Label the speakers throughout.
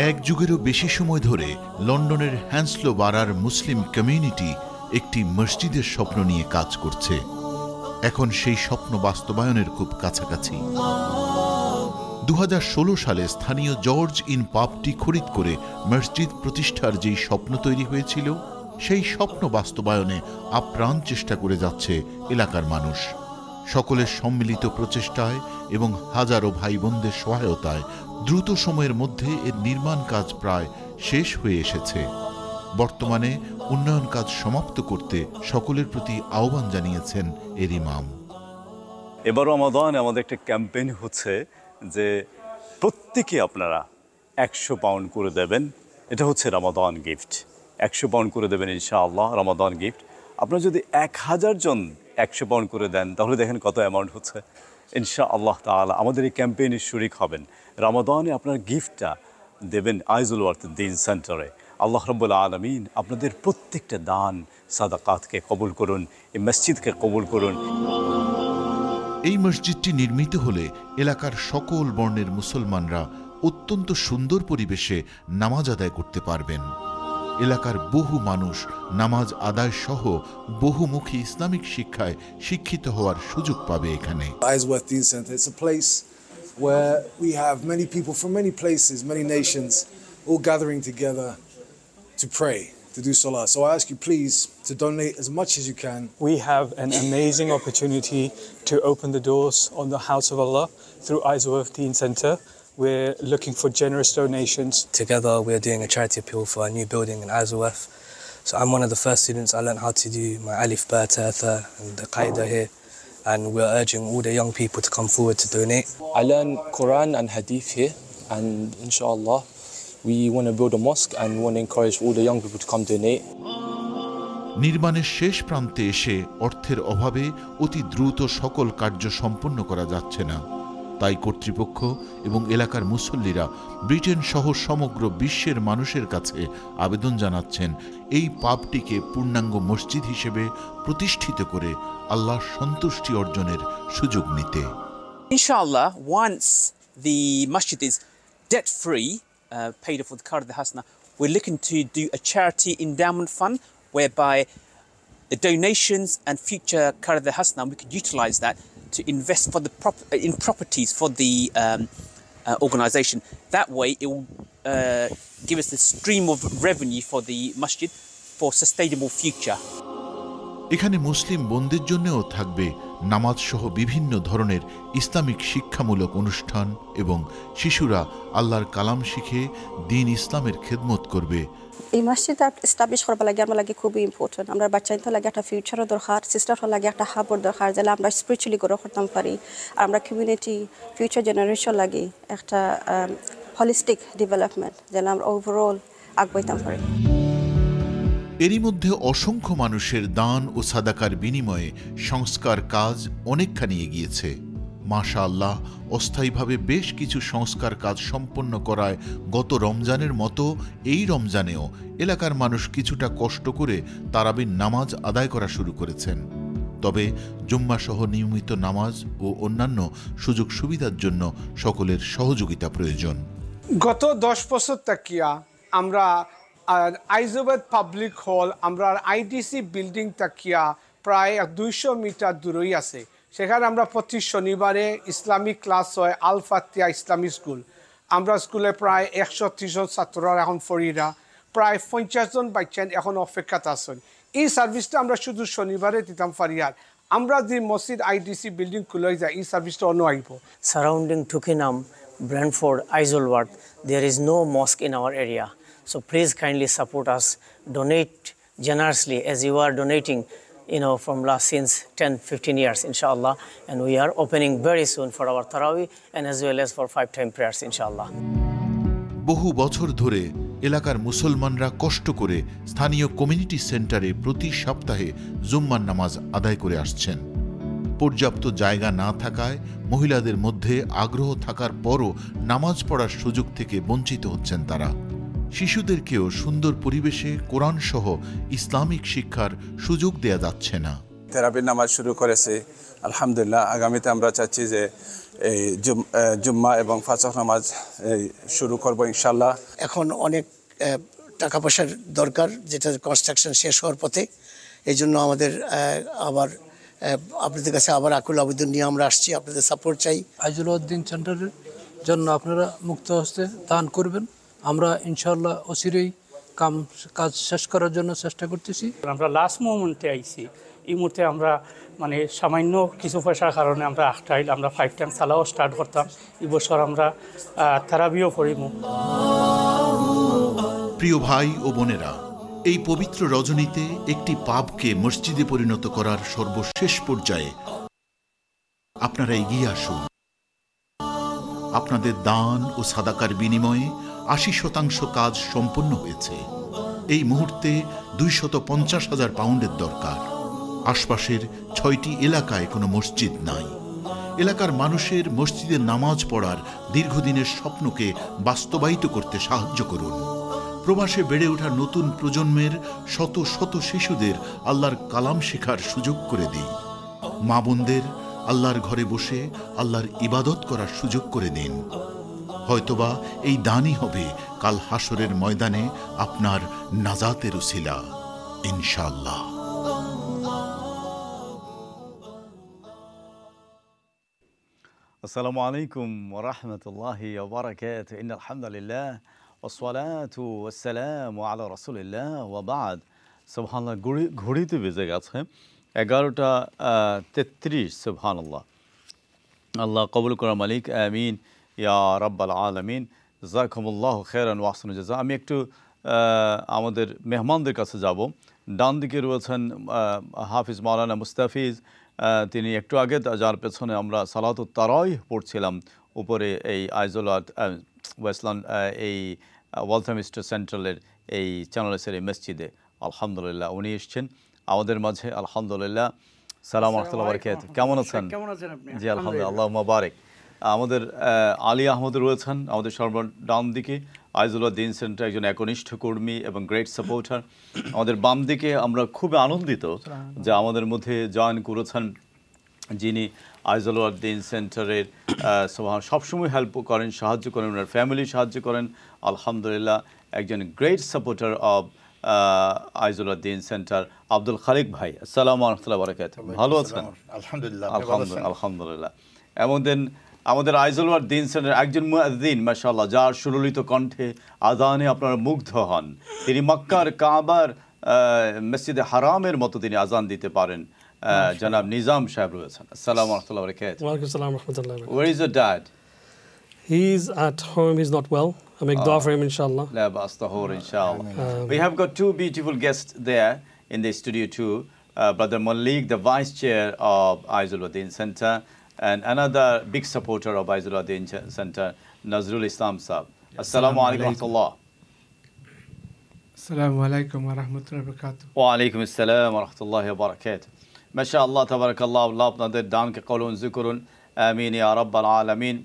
Speaker 1: এক যুগেরও বেশি সময় ধরে লন্ডনের হ্যান্সলো বারার মুসলিম কমিউনিটি একটি মসজিদের স্বপ্ন নিয়ে কাজ করছে। এখন সেই স্বপ্ন বাস্তবায়নের খুব কাছাকাছি। 2016 সালে স্থানীয় জর্জ ইন পাবটি খরিদ করে মসজিদ প্রতিষ্ঠার যেই স্বপ্ন তৈরি হয়েছিল, সেই স্বপ্ন বাস্তবায়নে আপ্রাণ চেষ্টা করে যাচ্ছে এলাকার মানুষ। সকলের সম্মিলিত প্রচেষ্টায় এবং হাজারো ভাই বোনদের সহায়তায় দ্রুত সময়ের মধ্যে এর নির্মাণ কাজ প্রায় শেষ হয়ে এসেছে। বর্তমানে উন্নয়ন কাজ সমাপ্ত করতে সকলের প্রতি আহ্বান জানিয়েছেন এর ইমাম।
Speaker 2: এবার রমাদান আমাদের একটা ক্যাম্পেইন হচ্ছে যে প্রত্যেকে আপনারা 100 পাউন্ড করে দেবেন। এটা হচ্ছে রমাদান গিফট। 100 পাউন্ড করে দেবেন ইনশাআল্লাহ, রমাদান গিফট। আপনারা যদি 1000 জন 100 পাউন্ড করে দেন তাহলে দেখেন কত অ্যামাউন্ট হচ্ছে। ইনশাআল্লাহ তাআলা আমাদের এই ক্যাম্পেইনের শরীক হবেন। রমাদানে আপনার গিফটটা দেবেন আইজুল ওয়ার্থ দিন সেন্টারে। আল্লাহ রাব্বুল আলামিন আপনাদের প্রত্যেকটা দান সাদাকাতকে কবুল করুন, এই মসজিদকে কবুল করুন।
Speaker 1: এই মসজিদটি নির্মিত হলে এলাকার সকল বর্ণের মুসলমানরা অত্যন্ত সুন্দর পরিবেশে নামাজ আদায় করতে পারবেন। এলাকার বহু মানুষ নামাজ আদায় সহ বহুমুখী ইসলামিক শিক্ষায় শিক্ষিত হওয়ার সুযোগ পাবে এখানে।
Speaker 3: Isleworth Deen Centre, it's a place where we have many people from many places, many nations, all gathering together to pray, to do salah. So I ask you please to donate as much as you can.
Speaker 4: We have an amazing opportunity to open the doors on the House of Allah through Isleworth Deen Centre. We're looking for generous donations.
Speaker 5: Together we're doing a charity appeal for a new building in Isleworth. So I'm one of the first students. I learned how to do my alif, ba, ta, tha and the qaida here. And we're urging all the young people to come forward to donate.
Speaker 6: I learned Quran and Hadith here, and inshallah we want to build a mosque and we want to encourage all the young people to come donate.
Speaker 1: নির্মাণের শেষ প্রান্তে এসে অর্থের অভাবে অতি দ্রুত সকল কার্য সম্পন্ন করা যাচ্ছে না। তাই কর্তৃপক্ষ এবং এলাকার মুসল্লিরা ব্রিটেন সহ সমগ্র বিশ্বের মানুষের কাছে আবেদন জানাচ্ছেন এই পাবটিকে পূর্ণাঙ্গ মসজিদ হিসেবে প্রতিষ্ঠিত করে আল্লাহর সন্তুষ্টি অর্জনের সুযোগ নিতে।
Speaker 7: Inshallah, once the masjid is debt free, paid off with Qard al-Hasana, we're looking to do a charity endowment fund whereby the donations and future Qard al-Hasana, we could utilize that to invest for the in properties for the organisation. That way it will give us a stream of revenue for the masjid for sustainable future.
Speaker 1: এখানে মুসলিম বোনদের জন্যও থাকবে নামাজ সহ বিভিন্ন ধরনের Islamic শিক্ষামূলক অনুষ্ঠান এবং শিশুরা আল্লাহর কালাম শিখে দ্বীন ইসলামের খেদমত করবে।
Speaker 8: এই মসজিদ এস্টাবলিশ করবার লাগে আমার লাগে খুবই ইম্পর্টেন্ট। আমরা বাচ্চাদের লাগে একটা ফিউচারও দরকার, সিস্টার লাগে একটা হাবর দরকার, যেন আমরা স্পিরিচুয়ালি গ্রো করতাম পারি। আর আমরা কমিউনিটি ফিউচার জেনারেশন লাগে একটা হলিস্টিক ডেভেলপমেন্ট, যেন আমরা ওভারঅল আগাইতাম পারি।
Speaker 1: এরই মধ্যে অসংখ্য মানুষের দান ও সাদাকার বিনিময়ে সংস্কার কাজ অনেকখানি এগিয়েছে। মাশাআল্লাহ, অস্থায়ীভাবে বেশ কিছু সংস্কার কাজ সম্পন্ন করায় গত রমজানের মতো এই রমজানেও এলাকার মানুষ কিছুটা কষ্ট করে তারাবির নামাজ আদায় করা শুরু করেছেন। তবে জুম্মা সহ নিয়মিত নামাজ ও অন্যান্য সুযোগ সুবিধার জন্য সকলের সহযোগিতা প্রয়োজন।
Speaker 9: গত 10 বছর তাকিয়া আমরা আইজলওয়ার্থ পাবলিক হল আমরা আইডিসি বিল্ডিং তাকিয়া প্রায় 200 মিটার দূরেই আছে। সেখানে আমরা প্রতি শনিবারে ইসলামিক ক্লাস হয়, আল ফাতিহা ইসলামিক স্কুল। আমরা স্কুলে প্রায় 130 জন ছাত্ররা এখন ফরিরা, প্রায় 50 জন বাচ্চা এখন অপেক্ষাত আছেন। এই সার্ভিসটা আমরা শুধু শনিবারে দিতাম ফারিয়ার। আমরা যে মসজিদ আইডিসি বিল্ডিং খুলে যায় এই সার্ভিসটা অন্য আইব।
Speaker 10: Surrounding Twickenham, Brentford, Isleworth, there is no mosque in our area. So please kindly support us, donate generously as you are donating, from since 10-15 years, inshallah. And we are opening very soon for our Tarawih and as well as for 5-time prayers, inshallah.
Speaker 1: বহু বছর ধরে এলাকার মুসলমানরা কষ্ট করে স্থানীয় community সেন্টারে প্রতি সপ্তাহে জুম্মার নামাজ আদায় করে আসছেন। পর্যাপ্ত জায়গা না থাকায় মহিলাদের মধ্যে আগ্রহ থাকার পরও নামাজ পড়ার সুযোগ থেকে বঞ্চিত হচ্ছেন তারা। শিশুদেরকেও সুন্দর পরিবেশে কোরআন সহ ইসলামিক শিক্ষার সুযোগ দেয়া যাচ্ছে না।
Speaker 11: থেরাপির নামাজ শুরু করেছি আলহামদুলিল্লাহ। আগামীতে আমরা চাচ্ছি যে এই জুম্মা এবং ফাজর নামাজ শুরু করব ইনশাআল্লাহ।
Speaker 12: এখন অনেক টাকা পয়সার দরকার, যেটা কনস্ট্রাকশন শেষ হওয়ার পথে। এই জন্য আমাদের আবার আপনাদের কাছে আবার আকুল আবেদন নিয়ে আমরা আসছি, আপনাদের সাপোর্ট চাই।
Speaker 13: আইজুল উদ্দিন সেন্টারের জন্য আপনারা মুক্ত হস্তে দান করবেন। আমরা ইনশাআল্লাহ অচিরেই কাজ শেষ করার জন্য চেষ্টা করতেছি।
Speaker 14: আমরা লাস্ট মোমেন্টে আইছি, এই মুহূর্তে আমরা মানে সামান্য কিছু পয়সার কারণে আমরা আখটাইল আমরা 5 টাইম সালাও স্টার্ট করতাম। এই বছর আমরা তারাবিও পড়িব।
Speaker 1: প্রিয় ভাই ও বোনেরা, এই পবিত্র রজনীতে একটি পাপকে মসজিদে পরিণত করার সর্বশেষ পর্যায়ে আপনারা এগিয়ে আসুন। আপনাদের দান ও সাদাকার বিনিময়ে 80% কাজ সম্পন্ন হয়েছে। এই মুহূর্তে 250,000 পাউন্ডের দরকার। আশপাশের 6টি এলাকায় কোনো মসজিদ নাই। এলাকার মানুষের মসজিদে নামাজ পড়ার দীর্ঘদিনের স্বপ্নকে বাস্তবায়িত করতে সাহায্য করুন। প্রবাসে বেড়ে ওঠা নতুন প্রজন্মের শত শত শিশুদের আল্লাহর কালাম শেখার সুযোগ করে দিন। মা বোনদের আল্লাহর ঘরে বসে আল্লাহর ইবাদত করার সুযোগ করে দিন। হয়তোবা এই দানই হবে কাল হাসরের ময়দানে আপনার নাজাতের উসিলা, ইনশাআল্লাহ।
Speaker 2: আসসালামু আলাইকুম ওয়া রাহমাতুল্লাহি ওয়া বারাকাতুহু। ইন্নাল হামদুলিল্লাহ ওয়াসসালাতু ওয়াসসালামু আলা রাসূলিল্লাহ ওয়া বা'দ। সুবহানাল্লাহ, ঘড়িতে বেজে গেছে 11:33। সুবহানাল্লাহ। আল্লাহ কবুল করা মালিক, আমিন ইয়া রাব্বাল আলামিন। জাযাকুমুল্লাহু খাইরান ওয়া আহসানুল জাযা। আমি একটু আমাদের মেহমানদের কাছে যাব। ডান দিকে রয়েছেন হাফিজ মাওলানা মুস্তাফিজ। তিনি একটু আগে, যার পেছনে আমরা সালাতুত তারাওয়িহ পড়ছিলাম উপরে এই আইজুল ওয়েস্টল্যান্ড এই ওয়ালথামিস্টার সেন্ট্রালের এই চ্যানেলের এই মসজিদে, আলহামদুলিল্লাহ উনি এসছেন আমাদের মাঝে। আলহামদুলিল্লাহ। সালাম রাহমাতুল্লাহি ওয়া বারাকাতুহু। কেমন আছেন? জি আলহামদুলিল্লাহ, আল্লাহু মুবারক। আমাদের আলী আহমদ রয়েছেন আমাদের ডান দিকে, আইজুল উদ্দিন সেন্টার একজন একনিষ্ঠ কর্মী এবং গ্রেট সাপোর্টার। আমাদের বাম দিকে আমরা খুব আনন্দিত যে আমাদের মধ্যে জয়েন করেছেন যিনি আইজুল উদ্দিন সেন্টারের সবসময় হেল্প করেন, সাহায্য করেন, ওনার ফ্যামিলি সাহায্য করেন। আলহামদুলিল্লাহ, একজন great supporter of Aizul Uddin centre Abdul Khalik ভাই। আসসালামু আলাইকুম ওয়া বারাকাতুহু। ভালো আছেন?
Speaker 15: আলহামদুলিল্লাহ।
Speaker 2: আলহামদুলিল্লাহ। আমাদের আইজুল উদ্দিন সেন্টার একজন মুয়াজ্জিন মাশাআল্লাহ, যার সুললিত কণ্ঠে আযানে আপনারা মুগ্ধ হন। তিনি মক্কার কাবার মসজিদে হারামের মতো তিনি আযান দিতে পারেন। জনাব নিজাম সাহেব রয়েছেন। আসসালামু আলাইকুম ওয়া বারাকাতুহু।
Speaker 16: ওয়া আলাইকুম আসসালাম ওয়া রাহমাতুল্লাহি ওয়া বারাকাতুহু।
Speaker 2: Where is your dad?
Speaker 16: He's at home. He's not well. I make dua for him, inshallah.
Speaker 2: La ba'as tahur, inshallah. We have got two beautiful guests there in the studio too. Brother Malik, the vice chair of Aizul Uddin Center, and another big supporter of Aizul Uddin Center, Nazrul Islam Sahab. Assalamu alaikum wa rahmatullah.
Speaker 17: Assalamu alaikum wa rahmatullahi wa barakatuh.
Speaker 2: Wa alaikum assalam wa rahmatullahi wa barakatuh. MashaAllah, tabarakallah, Allah apnader daan ke qawlun zikrun. Ameen ya rabbal alameen.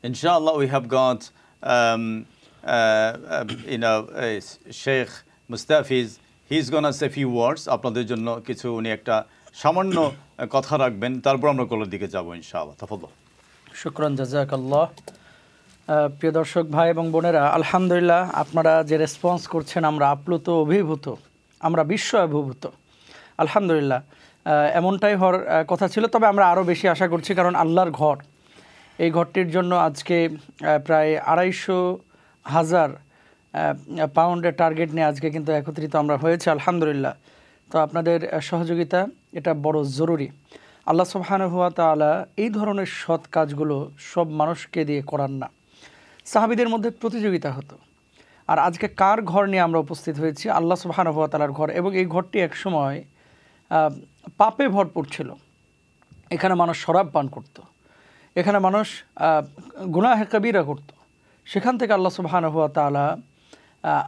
Speaker 2: Inshallah, we have got Sheikh Mustafiz. He's going to say a few words. আপনাদের জন্য কিছু উনি একটা সামান্য কথা রাখবেন, তারপর আমরা কলের দিকে যাব ইনশাআল্লাহ। তাফাদ্দাল।
Speaker 18: শুকরান, জাযাকাল্লাহ। প্রিয় দর্শক ভাই এবং বোনেরা, আলহামদুলিল্লাহ আপনারা যে রেসপন্স করছেন আমরা আপ্লুত, অভিভূত, আমরা বিস্ময় অভিভূত। আলহামদুলিল্লাহ এমনটাই হওয়ার কথা ছিল, তবে আমরা আরও বেশি আশা করছি, কারণ আল্লাহর ঘর, এই ঘরটির জন্য আজকে প্রায় 250,000 পাউন্ডের টার্গেট নিয়ে আজকে কিন্তু একত্রিত আমরা হয়েছে আলহামদুলিল্লাহ। তো আপনাদের সহযোগিতা এটা বড় জরুরি। আল্লাহ সুবহানাহু ওয়া তাআলা এই ধরনের সৎ কাজগুলো সব মানুষকে দিয়ে করান না। সাহাবীদের মধ্যে প্রতিযোগিতা হতো, আর আজকে কার ঘর নিয়ে আমরা উপস্থিত হয়েছি? আল্লাহ সুবহানাহু ওয়া তাআলার ঘর। এবং এই ঘরটি একসময় পাপে ভরপুর ছিল। এখানে মানুষ শরাব পান করত, এখানে মানুষ গুনাহে কবিরা করত। সেখান থেকে আল্লাহ সুবহানাহু ওয়া তাআলা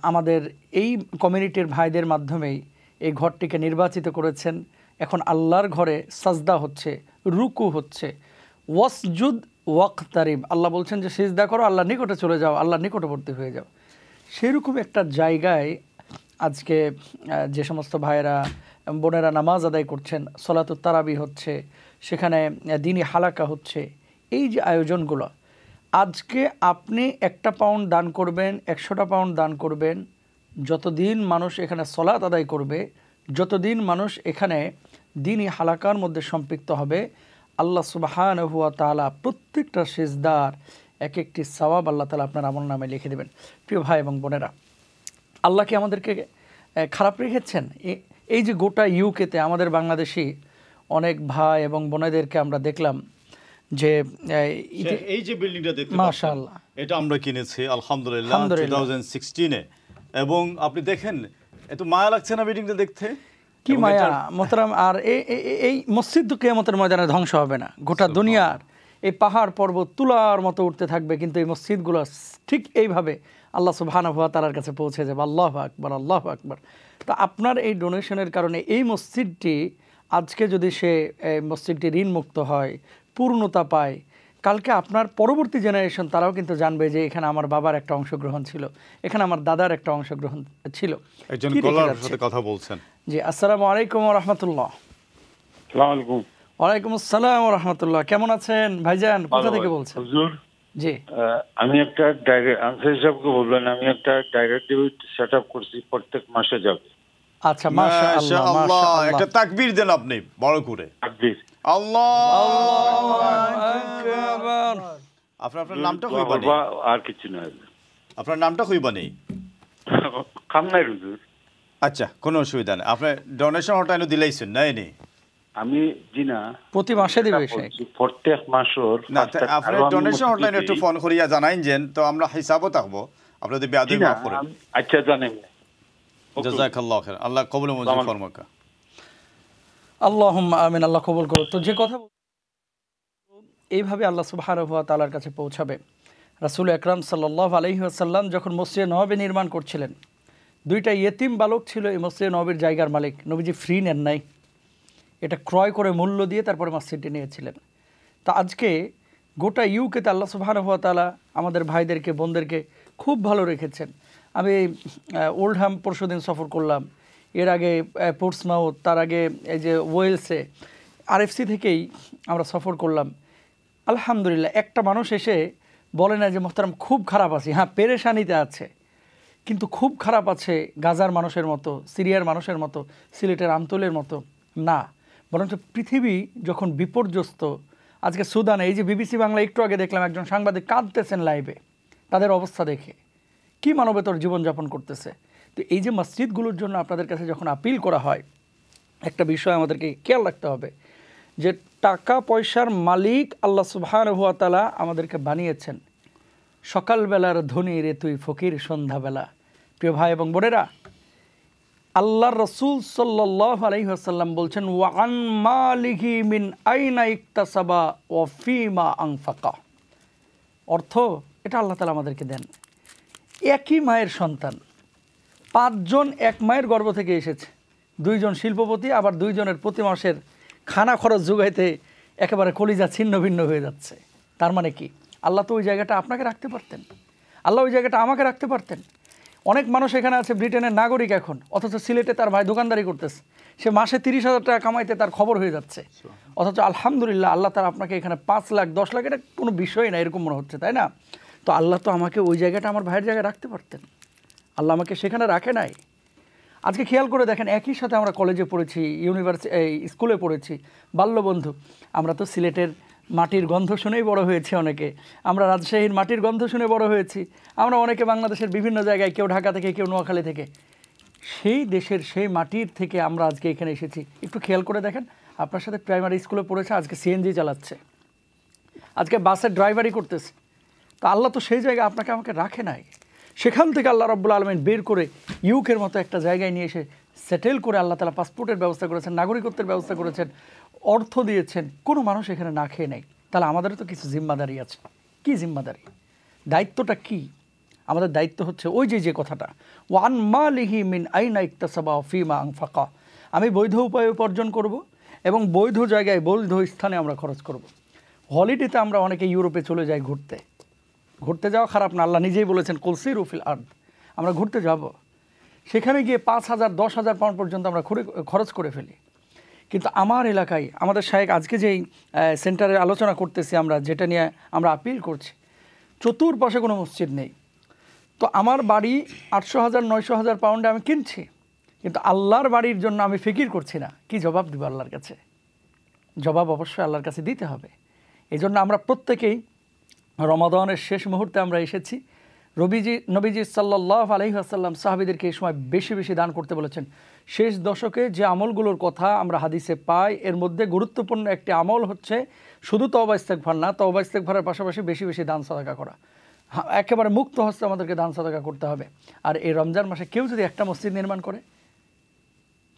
Speaker 18: আমাদের এই কমিউনিটির ভাইদের মাধ্যমেই এই ঘরটিকে নির্বাচিত করেছেন। এখন আল্লাহর ঘরে সাজদা হচ্ছে, রুকু হচ্ছে, ওয়াসজুদ ওয়াকতারিব। আল্লাহ বলছেন যে সিজদা করো, আল্লাহর নিকটে চলে যাও, আল্লাহর নিকটবর্তী হয়ে যাও। সেরকম একটা জায়গায় আজকে যে সমস্ত ভাইয়েরা বোনেরা নামাজ আদায় করছেন, সলাতুত তারাবি হচ্ছে, সেখানে দিনী হালাকা হচ্ছে, এই যে আয়োজনগুলো, আজকে আপনি 1টা পাউন্ড দান করবেন, 100টা পাউন্ড দান করবেন, যতদিন মানুষ এখানে সলাত আদায় করবে, যতদিন মানুষ এখানে দিনী হালাকার মধ্যে সম্পৃক্ত হবে, আল্লাহ সুবহানাহু ওয়া তাআলা প্রত্যেকটা সিজদার এক একটি সওয়াব আল্লাহ তাআলা আপনার আমল নামে লিখে দেবেন। প্রিয় ভাই এবং বোনেরা, আল্লাহ কি আমাদেরকে খারাপ রেখেছেন? এই যে গোটা ইউকেতে আমাদের বাংলাদেশি অনেক ভাই এবং বোনেদেরকে আমরা দেখলাম যে
Speaker 2: এই যে বিল্ডিংটা দেখতে
Speaker 18: মাশাআল্লাহ,
Speaker 2: এটা আমরা কিনেছি আলহামদুলিল্লাহ 2016 এ, এবং আপনি দেখেন এত মায়া লাগছে না বিল্ডিংটা দেখতে?
Speaker 18: কি মায়া মোহতারাম। আর এই মসজিদ তো কিয়ামতের ময়দানে ধ্বংস হবে না, গোটা দুনিয়ার এই পাহাড় পর্বত তুলার মতো উঠতে থাকবে, কিন্তু এই মসজিদগুলো ঠিক এইভাবে আল্লাহ সুবহানাহু ওয়া তাআলার কাছে পৌঁছে যাবে। আল্লাহু আকবার, আল্লাহু আকবার। তো আপনার এই ডোনেশনের কারণে এই মসজিদটি আজকে যদি সে মসজিদটি ঋণমুক্ত হয়, পূর্ণতা পায়, কালকে আপনার পরবর্তী জেনারেশন তারাও কিন্তু জানবে যে এখানে আমার বাবার একটা অংশগ্রহণ ছিল, এখানে আমার দাদার একটা অংশগ্রহণ ছিল।
Speaker 2: একজন কলার সাথে কথা বলছেন।
Speaker 18: জি, আসসালামু আলাইকুম ওয়া রাহমাতুল্লাহ।
Speaker 15: আসসালামু আলাইকুম।
Speaker 18: ওয়ালাইকুম আসসালাম ওয়া রাহমাতুল্লাহ। কেমন আছেন ভাইজান? কোথা থেকে বলছেন?
Speaker 15: হুজুর,
Speaker 18: জি,
Speaker 15: আমি একটা আনসারী সাহেবকে বলবেন, আমি একটা ডাইরেক্ট ডেবিট সেটআপ করছি, প্রত্যেক মাসে যাবে।
Speaker 18: আচ্ছা, মাশাআল্লাহ, মাশাআল্লাহ।
Speaker 2: একটা তাকবীর দেন আপনি বড় করে।
Speaker 15: তাকবীর।
Speaker 2: আল্লাহু আকবার। আপনার নামটা কইবানি?
Speaker 15: আর কিছু না।
Speaker 2: আপনার নামটা কইবানি?
Speaker 15: কামনাই হুজুর।
Speaker 2: আচ্ছা, কোনো অসুবিধা নেই। আপনি ডোনেশন হটাইনো দিলাইছেন না? এনে
Speaker 15: আমি জি না,
Speaker 18: প্রতি মাসে দিবে সে,
Speaker 15: প্রত্যেক মাসের
Speaker 2: না। আপনি ডোনেশন হটাইনো একটু ফোন করিয়া জানাইন যেন, তো আমরা হিসাবও থাকবো আপনাদের বেয়াদবি মাফ করেন।
Speaker 15: আচ্ছা, জানেন।
Speaker 2: জাযাকাল্লাহু খাইর। আল্লাহ কবুল মঞ্জুর ফরমাক।
Speaker 18: আল্লাহুম্মা আমিন। আল্লাহ কবুল করুন। তো যে কথা এইভাবে আল্লাহ সুবহানাহু ওয়া তাআলার কাছে পৌঁছাবে। রাসূল আকরাম সাল্লাল্লাহু আলাইহি ওয়াসাল্লাম যখন মসজিদে নববী নির্মাণ করছিলেন, 2টা ইয়েতিম বালক ছিল এই মসজিদে নববীর জায়গার মালিক। নবীজি ফ্রি নেন নাই, এটা ক্রয় করে মূল্য দিয়ে তারপরে মসজিদটি নিয়েছিলেন। তা আজকে গোটা ইউকেতে আল্লাহ সুবহানাহু ওয়া তাআলা আমাদের ভাইদেরকে বোনদেরকে খুব ভালো রেখেছেন। আমি ওল্ডহ্যাম পরশুদিন সফর করলাম, এর আগে পোর্টসমাউথ, তার আগে এই যে ওয়েলসে আরএফসি থেকেই আমরা সফর করলাম। আলহামদুলিল্লাহ, একটা মানুষ এসে বলে না যে মোহতারাম খুব খারাপ আছি। হ্যাঁ, পেরেশানিতে আছে, কিন্তু খুব খারাপ আছে গাজার মানুষের মতো, সিরিয়ার মানুষের মতো, সিলেটের আমতলের মতো না। বরঞ্চ পৃথিবী যখন বিপর্যস্ত, আজকে সুদানে এই যে বিবিসি বাংলা একটু আগে দেখলাম একজন সাংবাদিক কাঁদতেছেন লাইভে, তাদের অবস্থা দেখে কি মানবেতর জীবনযাপন করতেছে। তো এই যে মসজিদগুলোর জন্য আপনাদের কাছে যখন আপিল করা হয়, একটা বিষয় আমাদেরকে খেয়াল রাখতে হবে যে টাকা পয়সার মালিক আল্লাহ সুবহানাহু ওয়া তাআলা আমাদেরকে বানিয়েছেন। সকালবেলার ধনী রে তুই ফকির সন্ধ্যাবেলা। প্রিয় ভাই এবং বোনেরা, আল্লাহর রাসূল সাল্লাল্লাহু আলাইহি ওয়াসাল্লাম বলছেন, ওয়া আন মালিহি মিন আইনা ইকতাসাবা ওয়া ফিমা আনফাকা। অর্থ এটা আল্লাহ তাআলা আমাদেরকে দেন। একই মায়ের সন্তান, 5 জন এক মায়ের গর্ভ থেকে এসেছে, 2 জন শিল্পপতি, আবার 2 জনের প্রতি মাসের খানা খরচ যোগাইতে একেবারে কলিজা ছিন্ন ভিন্ন হয়ে যাচ্ছে। তার মানে কি? আল্লাহ তো ওই জায়গাটা আপনাকে রাখতে পারতেন, আল্লাহ ওই জায়গাটা আমাকে রাখতে পারতেন। অনেক মানুষ এখানে আছে ব্রিটেনের নাগরিক এখন, অথচ সিলেটে তার ভাই দোকানদারি করতেছে, সে মাসে 30,000 টাকা কামাইতে তার খবর হয়ে যাচ্ছে। অথচ আলহামদুলিল্লাহ আল্লাহ তারা আপনাকে এখানে 5 লাখ 10 লাখ, এটা কোনো বিষয় না এরকম মনে হচ্ছে, তাই না? তো আল্লাহ তো আমাকে ওই জায়গাটা আমার ভাইয়ের জায়গায় রাখতে পারতেন, আল্লাহ আমাকে সেখানে রাখে নাই। আজকে খেয়াল করে দেখেন, একই সাথে আমরা কলেজে পড়েছি, স্কুলে পড়েছি, বাল্যবন্ধু। আমরা তো সিলেটের মাটির গন্ধ শুনেই বড় হয়েছি, অনেকে আমরা রাজশাহীর মাটির গন্ধ শুনে বড় হয়েছি, আমরা অনেকে বাংলাদেশের বিভিন্ন জায়গায়, কেউ ঢাকা থেকে, কেউ নোয়াখালী থেকে। সেই দেশের সেই মাটির থেকে আমরা আজকে এখানে এসেছি। একটু খেয়াল করে দেখেন, আপনার সাথে প্রাইমারি স্কুলে পড়েছে, আজকে সিএনজি চালাচ্ছে, আজকে বাসের ড্রাইভারি করতেছে। তো আল্লাহ তো সেই জায়গায় আপনাকে আমাকে রাখে নাই, সেখান থেকে আল্লাহ রাব্বুল আলামিন বের করে ইউকের মতো একটা জায়গায় নিয়ে এসে সেটেল করে আল্লাহ তাআলা পাসপোর্টের ব্যবস্থা করেছেন, নাগরিকত্বের ব্যবস্থা করেছেন, অর্থ দিয়েছেন। কোনো মানুষ এখানে না খেয়ে নেই। তাহলে আমাদেরও তো কিছু জিম্মাদারি আছে। কি জিম্মাদারি? দায়িত্বটা কি? আমাদের দায়িত্ব হচ্ছে ওই যে কথাটা, ওয়ান মালিহি মিন আইনা ইকতাসাবা ফিমা আনফাকা। আমি বৈধ উপায়ে উপার্জন করব এবং বৈধ জায়গায় বৈধ স্থানে আমরা খরচ করব। হলিডেতে আমরা অনেকে ইউরোপে চলে যাই ঘুরতে, ঘুরতে যাওয়া খারাপ না, আল্লাহ নিজেই বলেছেন কুল সিরু ফিল আরদ, আমরা ঘুরতে যাব। সেখানে গিয়ে 5,000 10,000 পাউন্ড পর্যন্ত আমরা খরচ করে ফেলি। কিন্তু আমার এলাকায় আমাদের শায়েখ আজকে যেই সেন্টারে আলোচনা করতেছি আমরা, যেটা নিয়ে আমরা আপিল করছি, চতুর্পাশে কোনো মসজিদ নেই। তো আমার বাড়ি 800,000 900,000 পাউন্ডে আমি কিনছি, কিন্তু আল্লাহর বাড়ির জন্য আমি ফিকির করছি না। কি জবাব দিব আল্লাহর কাছে? জবাব অবশ্যই আল্লাহর কাছে দিতে হবে। এই জন্য আমরা প্রত্যেকেই রমাদানের শেষ মুহূর্তে আমরা এসেছি। নবীজি সাল্লাল্লাহু আলাইহি ওয়াসাল্লাম সাহাবীদেরকে এই সময় বেশি বেশি দান করতে বলেছেন। শেষ দশকে যে আমলগুলোর কথা আমরা হাদিসে পাই, এর মধ্যে গুরুত্বপূর্ণ একটি আমল হচ্ছে শুধু তওবা ইস্তেগফার না, তওবা ইস্তেগফারের পাশাপাশি বেশি বেশি দান সাদাকা করা। একেবারে মুক্ত হস্তে আমাদেরকে দান সাদাকা করতে হবে। আর এই রমজান মাসে কেউ যদি একটা মসজিদ নির্মাণ করে,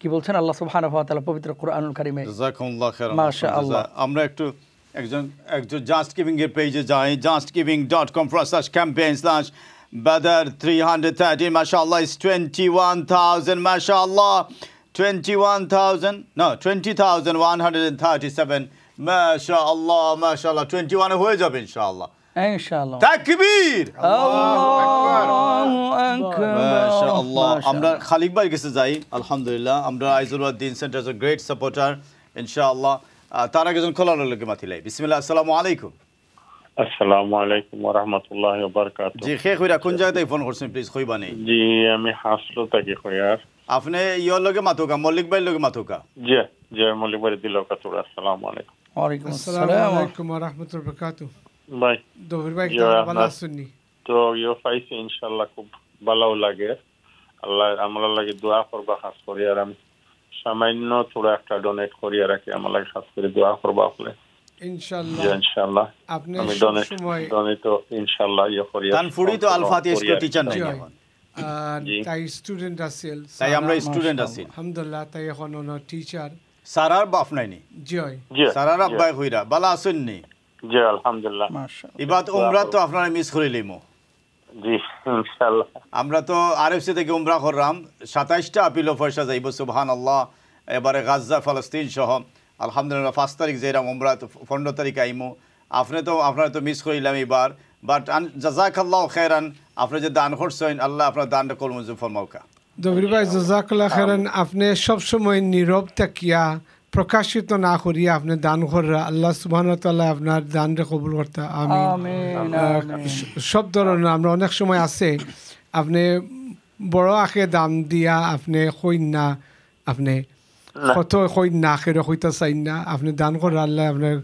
Speaker 18: কি বলছেন আল্লাহ সুবহানাহু ওয়া তাআলা পবিত্র কুরআনুল কারীমে?
Speaker 2: জাযাকুমুল্লাহ খাইরান।
Speaker 18: মাশাআল্লাহ।
Speaker 2: আমরা একটু একজন জাস্ট গিভিং এর পেজে যাই, justgiving.com/campaign/Badr 313 mashallah is 21,000 mashallah 20,137 mashallah 21 হয়ে যাবে ইনশাআল্লাহ
Speaker 18: ইনশাআল্লাহ।
Speaker 2: তাকবীর,
Speaker 18: আল্লাহু আকবার,
Speaker 2: মাশাআল্লাহ। আমরা খালিক ভাইয়ের কাছে যাই। আলহামদুলিল্লাহ, আমরা আইজুল দিন centre is a great supporter ইনশাআল্লাহ। তার আগে একজন খোলার লোকে মাতিলাই। বিসমিল্লাহ, আসসালামু আলাইকুম।
Speaker 19: আসসালামু আলাইকুম ওয়া রাহমাতুল্লাহি ওয়া বারাকাতুহু।
Speaker 2: জি শেখ হইরা কোন জায়গা থেকে ফোন করছেন প্লিজ কইবানি?
Speaker 19: জি আমি হাসলো থেকে কইয়ার।
Speaker 2: আপনি ইয়র লগে মাতুকা, মল্লিক ভাইয়ের লগে মাতুকা?
Speaker 19: জি জি মল্লিক ভাই দিলকা তোরা। আসসালামু আলাইকুম।
Speaker 18: ওয়া আলাইকুম
Speaker 17: আসসালামু আলাইকুম ওয়া রাহমাতুল্লাহি ওয়া বারাকাতুহু।
Speaker 19: ভাই
Speaker 17: দবির ভাই ভালো শুনি
Speaker 19: তো ইও ফাইছে ইনশাআল্লাহ খুব ভালো লাগে। আল্লাহ আমরা লাগে দোয়া করবা খাস করে। আর আমি সামান্য থোড়া একটা ডোনেট করিয়া রাখি, আমার লাগে খাস করে দোয়া করবা আপনি
Speaker 17: ইনশাআল্লাহ।
Speaker 19: ইনশাআল্লাহ
Speaker 17: আপনি
Speaker 19: আমি ডোনেট তো ইনশাআল্লাহ ইয়ে করিয়া
Speaker 2: তানফুরি তো আল ফাতিহা স্কুল টিচার নাই এখন,
Speaker 17: তাই স্টুডেন্ট আছিল,
Speaker 2: তাই আমরা স্টুডেন্ট আছি
Speaker 17: আলহামদুলিল্লাহ। তাই এখন ওনা টিচার
Speaker 2: সারার বাপ নাইনি।
Speaker 17: জি
Speaker 2: সারার আব্বাই কইরা বালা আছেননি?
Speaker 19: জি আলহামদুলিল্লাহ।
Speaker 2: মাশাআল্লাহ। ইবাদ উমরা তো আপনারা মিস করিলিমু।
Speaker 19: জি ইনশাআল্লাহ।
Speaker 2: আমরা তো আরএফসি থেকে উমরা করলাম, 27টা আপিল পয়সা যাইব সুবহানাল্লাহ। এবারে গাজা ফলস্তিন সহ আলহামদুলিল্লাহ 5 তারিখ যাইরাম উমরা, 15 তারিখ আইমু। আপনারা তো মিস করিলাম এবার, বাট জাযাকাল্লাহু খাইরান। আপনি যে দান করছেন, আল্লাহ আপনার দানটা কবুল মঞ্জুর ফরমাউকা।
Speaker 17: দবির ভাই জাযাকাল্লাহু খাইরান। আপনি সব সময় নীরব থাকিয়া প্রকাশিত না করিয়া আপনি দান করা, আল্লাহ সুবহানাহু ওয়া তাআলা আপনার দানটা কবুল করতে। আমিন। সব ধরনের আমরা অনেক সময় আছে আপনি বড় আখে দাম দিয়া আপনি কইন না, আপনি কত কইন না আখের কইতা চাইন না, আপনি দান করা আল্লাহ আপনার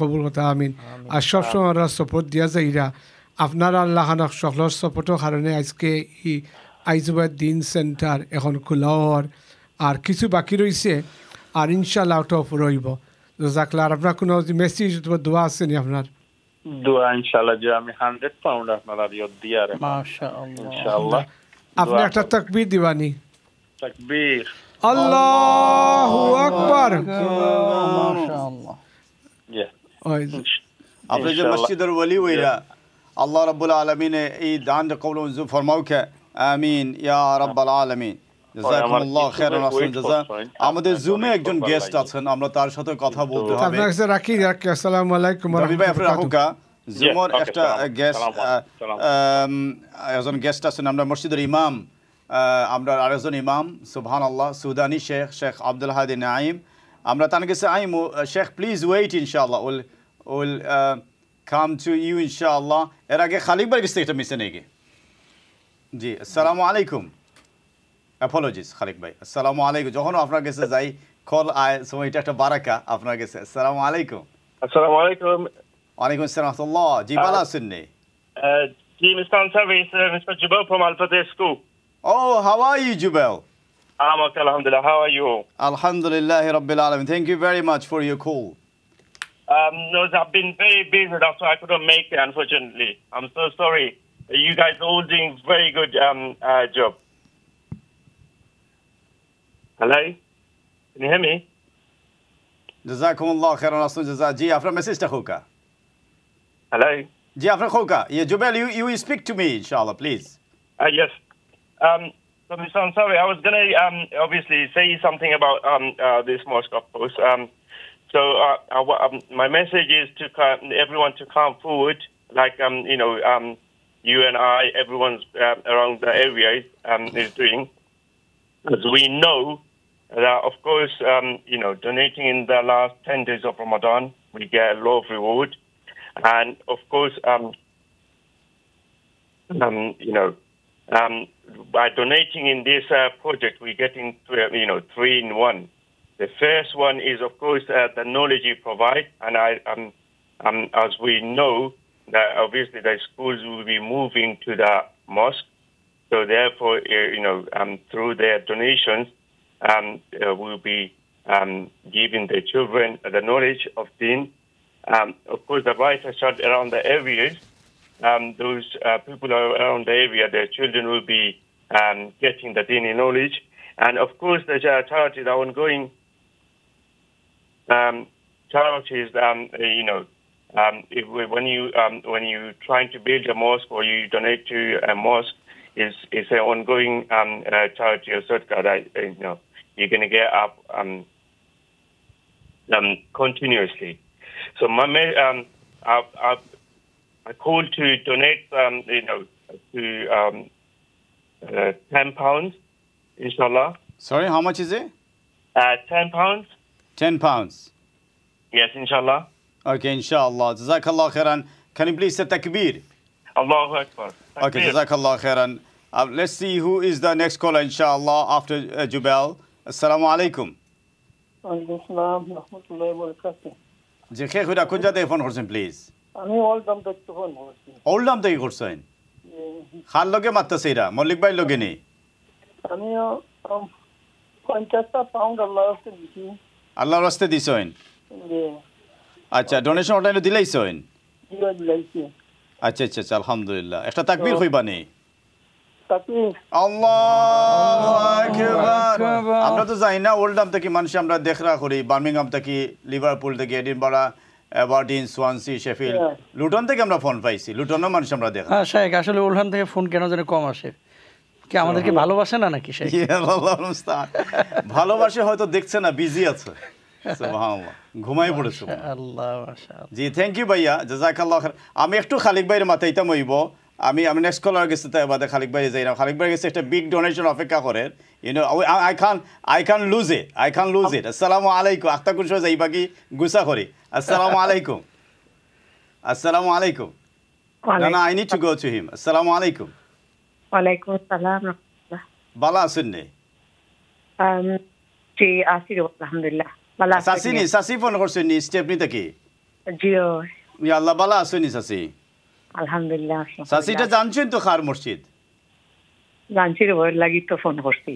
Speaker 17: কবুল করতে। আমিন। আর সবসময় আমরা সাপোর্ট দিয়া যাইরা আপনার আল্লাহ খানক সকলের সাপোর্টের কারণে আজকে এই আইজুবাদ দিন সেন্টার এখন খোলা হওয়ার আর কিছু বাকি রয়েছে, আর ইনশাআল্লাহ টপ রইব। জাজাকাল্লাহ। আর আপনার কোনো মেসেজ অথবা দোয়া আছে নি আপনার?
Speaker 19: দোয়া ইনশাআল্লাহ যে আমি 100 পাউন্ড আপনারা ইয়ত দিয়া রে।
Speaker 18: মাশাআল্লাহ।
Speaker 19: ইনশাআল্লাহ।
Speaker 17: আপনি একটা তাকবীর দিবানি?
Speaker 19: তাকবীর।
Speaker 17: আল্লাহু আকবার।
Speaker 18: মাশাআল্লাহ।
Speaker 19: জি।
Speaker 2: আপনি যে মসজিদের ওলি হইরা আল্লাহ রাব্বুল আলামিন এই দানটা কবুল মঞ্জুর ফরমাউকা। আমিন ইয়া রাব্বাল আলামিন। জাযাকুমুল্লাহ খাইরান। আমাদের জুমে একজন গেস্ট আছেন, আমরা তার সাথে কথা বলতে হবে।
Speaker 17: আপনার কাছে রাখি। আসসালামু আলাইকুম ওয়া
Speaker 2: রাব্বি ভাই আপনি
Speaker 17: রাহমাতুল্লাহ।
Speaker 2: রাখুকা। জুমর একটা গেস্ট, একজন গেস্ট আছেন। আমরা মসজিদের ইমাম, আমরা আরেকজন ইমাম সুবহানাল্লাহ সুদানি শেখ আব্দুল হাদি নাইম। আমরা তার কাছে আইমু। শেখ প্লিজ ওয়েট, ইনশাআল্লাহ উইল কাম টু ইউ ইনশাআল্লাহ। এর আগে খালিক ভাইয়ের কাছে একটা মিশে নেই। জি আসসালামু আলাইকুম। অ্যাপোলজিস খালিক ভাই। আসসালামু আলাইকুম। যখন আপনার কাছে যাই কল আয় সময়, এটা একটা বারাকা আপনার কাছে। আসসালামু আলাইকুম।
Speaker 20: Assalamu alaikum.
Speaker 2: ওয়ালাইকুম আসসালাম ওয়া রাহমাতুল্লাহ। জি ভালো আছেন নি?
Speaker 20: Ji Mr. Ansari, Mr. Jubel from Al Fateh School.
Speaker 2: Oh, how are you, Jubel?
Speaker 20: I'm okay, alhamdulillah. How are you?
Speaker 2: Alhamdulillah Rabbil Alamin. Thank you very much for your call.
Speaker 20: No, I've been very busy, that's why I couldn't make it, unfortunately. I'm so sorry. You guys are all doing very good job. Hello? Can you hear me?
Speaker 2: Jazakumullah khairan aslan jaza. Ji, after message ta khoka.
Speaker 20: Hello?
Speaker 2: Ji, after khoka. Yeah, Jubel, you speak to me, inshallah, please.
Speaker 20: Yes. So, Mr. Ansari, I was going to obviously say something about this mosque, of course. My message is to everyone to come forward, like, you and I, everyone's around the area is doing. as we know, that of course, donating in the last 10 days of Ramadan, we get a lot of reward. And of course, by donating in this project, we're getting, 3 in 1. The first one is, of course, the knowledge you provide. And as we know, that obviously the schools will be moving to the mosque. So therefore, through their donations, we'll be giving the children the knowledge of Deen. Of course, the right child around the areas, those people around the area, their children will be getting the Deen knowledge. And of course, the charity, the ongoing charities, when you trying to build a mosque or you donate to a mosque, is an ongoing charity or sadaqah that you're going to get up continuously. So I call to donate to £10, inshallah.
Speaker 21: Sorry, how much is it?
Speaker 20: £10.
Speaker 21: £10.
Speaker 20: Yes, inshallah.
Speaker 21: Okay, inshallah. Jazakallah khairan. Can you please say takbir?
Speaker 20: Allahu Akbar.
Speaker 21: Okay, Jazakallah khairan. Let's see who is the next caller, inshallah, after Jubal. Assalamu alaikum. জি কে কইরা কোন জায়গায় phone করছেন please?
Speaker 22: আমি Oldham থেকে phone করছি।
Speaker 21: Oldham থেকে করছেন? খাল লগে মারতাছেরা, মল্লিক ভাই লগে নেই।
Speaker 22: আমি 50 পাউন্ড আল্লাহর রাস্তে দিছি।
Speaker 21: আল্লাহর রাস্তে দিছেন? জি। আচ্ছা, ডোনেশন ওটাইনো দিলাইছেন?
Speaker 22: জি, দিলাইছি।
Speaker 21: আচ্ছা আচ্ছা, আলহামদুলিল্লাহ। একটা তাকবীর কইবানি?
Speaker 22: তাকবীর।
Speaker 21: আল্লাহু আকবার। আমরা তো জানি না ওল্ডাম থেকে মানুষ আমরা দেখরা করি, বার্মিংহাম থেকে, লিভারপুল থেকে, এডিনবরা, অ্যাবারডিন, সোয়ানসি, শেফিল্ড, লুটন থেকে আমরা ফোন পাইছি। লুটনও মানুষ আমরা দেখা।
Speaker 18: হ্যাঁ শেখ, আসলে ওল্ডাম থেকে ফোন কেন জানি কম আসে। কি আমাদেরকে ভালোবাসে না নাকি শেখ?
Speaker 21: ভালোবাসে, হয়তো দেখছে না, বিজি আছে। সুবহানাল্লাহ, ঘুমাই পড়েছে।
Speaker 18: আল্লাহ মাশাআল্লাহ।
Speaker 21: জি, থ্যাংক ইউ ভাইয়া, জাযাকাল্লাহ খাইর। আমি একটু খালিক ভাইয়ের মাথাইতাম হইব। আমি নেক্সট কলার গেছে, তাই বাদে খালিক ভাই যাই না। খালিক ভাই গেছে একটা বিগ ডোনেশন অপেক্ষা করেন। I can lose it. আসসালামু আলাইকুম। আক্তার কুরশো যাইবা কি গুসা করি। আসসালামু আলাইকুম। আসসালামু আলাইকুম। না, I need to go to him. আসসালামু আলাইকুম।
Speaker 23: ওয়ালাইকুম আসসালাম রাহমাতুল্লাহ।
Speaker 21: ভালো আছেন নে?
Speaker 23: জি আছি আলহামদুলিল্লাহ। ভালো আছি।
Speaker 21: সাসি ফোন করছেন নি স্টেপনি থেকে?
Speaker 23: জিও।
Speaker 21: ইয়া আল্লাহ, ভালো আছেন নি সাসি?
Speaker 23: আলহামদুলিল্লাহ।
Speaker 21: সাসিটা জানছেন তো খার মসজিদ?
Speaker 23: জানছি রে, ভয় লাগি তো ফোন করছি।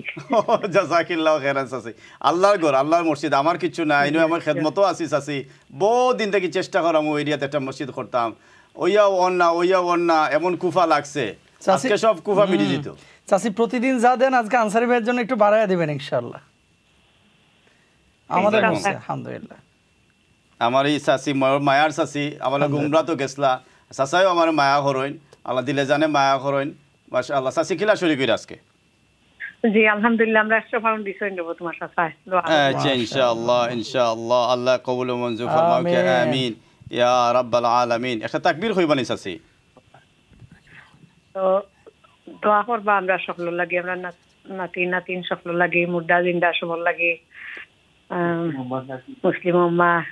Speaker 21: জাযাকিল্লাহ খাইরান সাসি। আল্লাহর ঘর, আল্লাহর মসজিদ, আমার কিছু না, ইনো আমার খেদমতও আছি সাসি। বহু দিন থেকে চেষ্টা করাম ওই এরিয়াতে একটা মসজিদ করতাম। ওইয়া ওন্না এমন কুফা লাগছে, আজকে সব কুফা মিটে যেত।
Speaker 18: চাচি প্রতিদিন যা দেন আজকে আনসারি ভাইয়ের জন্য একটু বাড়াইয়া দিবেন ইনশাআল্লাহ। আমাদের আলহামদুলিল্লাহ।
Speaker 21: আমার এই চাচি মায়ার চাচি, আমার উমরা তো গেছলা, চাচাইও আমার মায়া করইন, আল্লাহ দিলে জানে মায়া করইন। মাশাআল্লাহ। চাচি কিলা শুরু করি আজকে?
Speaker 23: জি আলহামদুলিল্লাহ, আমরা 100 পাউন্ড দিছই নেব তোমার সাথে।
Speaker 21: আচ্ছা, ইনশাআল্লাহ আল্লাহ কবুল ও মঞ্জুর ফরমাও কে আমিন ইয়া রাব্বাল আলামিন। একটা তাকবীর কইবানি চাচি?
Speaker 23: তো দোয়া করবা আমরা সকল লাগি, আমরা নাতিন সকল লাগি, মুর্দা জিন্দা সকল লাগি, মুসলিম উম্মাহ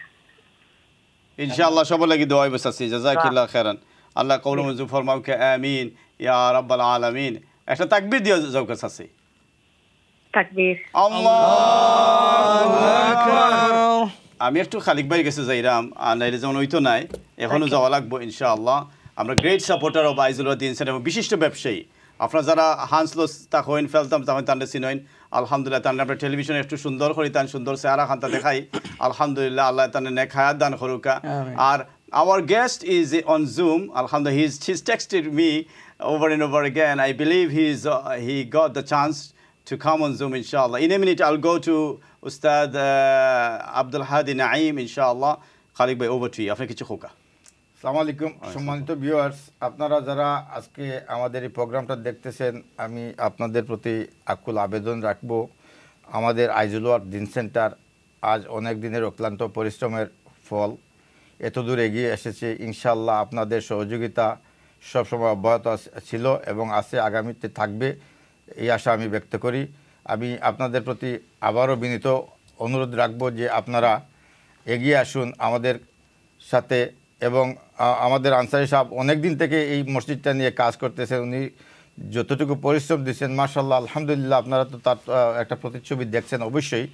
Speaker 21: ইনশাআল্লাহ সবার লাগি দোয়া হইব চাচি। জাযাকিল্লাহ খাইরান। আল্লাহ কবুল ও মঞ্জুর ফরমাও কে আমিন ইয়া রাব্বাল আলামিন। একটা তাকবীর দিও যাও কা চাচি।
Speaker 23: তাকবীর।
Speaker 21: আল্লাহু আকবার। আমি একটু খালিক ভাই গেছে যাইরাম, আর নাইলে যেমন হইতো নাই, এখনো যাওয়া লাগবো ইনশাআল্লাহ। আমরা গ্রেট সাপোর্টার অফ আইজুল দিন সেন্টার এবং বিশিষ্ট ব্যবসায়ী। আপনারা যারা হান্সলোস তা হইন ফেলতাম তখন তান্ডে চিনইন, আলহামদুলিল্লাহ তান্ডে আমরা টেলিভিশনে একটু সুন্দর করি, তান সুন্দর চেহারা খান্তা দেখাই, আলহামদুলিল্লাহ আল্লাহ তান্ডে নেক হায়াত দান করুকা। আর our guest is on Zoom, alhamdulillah. He's texted me over and over again. I believe he got the chance to come on Zoom, inshallah. In a minute, I'll go to Ustad Abdul Hadi Naeem, inshallah. Khalik bhai, over to you. Apne kichu khoka.
Speaker 24: আসসালামু আলাইকুম সম্মানিত viewers, আপনারা যারা আজকে আমাদের এই প্রোগ্রামটা দেখতেছেন, আমি আপনাদের প্রতি আকুল আবেদন রাখব। আমাদের আইজুল ওয়ার্ড দিন সেন্টার আজ অনেক দিনের অক্লান্ত পরিশ্রমের ফল এত দূর এগিয়ে এসেছে। ইনশাআল্লাহ আপনাদের সহযোগিতা সবসময় অব্যাহত ছিল এবং আছে, আগামীতে থাকবে, এই আশা আমি ব্যক্ত করি। আমি আপনাদের প্রতি আবারও বিনীত অনুরোধ রাখবো যে আপনারা এগিয়ে আসুন আমাদের সাথে। এবং আমাদের আনসারি সাহেব অনেক দিন থেকে এই মসজিদটা নিয়ে কাজ করতেছেন, উনি যতটুকু পরিশ্রম দিচ্ছেন মাশাআল্লাহ আলহামদুলিল্লাহ, আপনারা তো তার একটা প্রতিচ্ছবি দেখছেন। অবশ্যই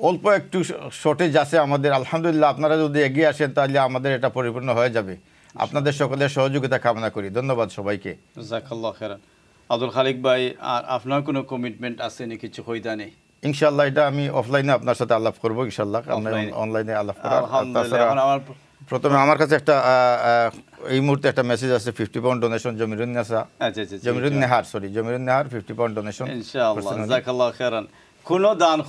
Speaker 24: অল্প একটু শর্টেজ আছে আমাদের, আলহামদুলিল্লাহ আপনারা যদি এগিয়ে আসেন তাহলে আমাদের এটা পরিপূর্ণ হয়ে যাবে। আপনাদের সকলের সহযোগিতা কামনা করি। ধন্যবাদ সবাইকে।
Speaker 21: জাযাকাল্লাহু খাইরান। আব্দুল খালিক ভাই, আর আপনার কোনো কমিটমেন্ট আছে নি কিছু হইতা নেই?
Speaker 24: ইনশাআল্লাহ এটা আমি অফলাইনে আপনার সাথে আলাপ করব ইনশাআল্লাহ, অনলাইনে আলাপ করার। প্রথমে আমার কাছে একটা এই মুহূর্তে একটা মেসেজ আছে, 50 পাউন্ড ডোনেশন জমিরুন নেহার 50 পাউন্ড ডোনেশন
Speaker 21: ইনশাআল্লাহ। জাযাকাল্লাহু খাইরান। কোনো দান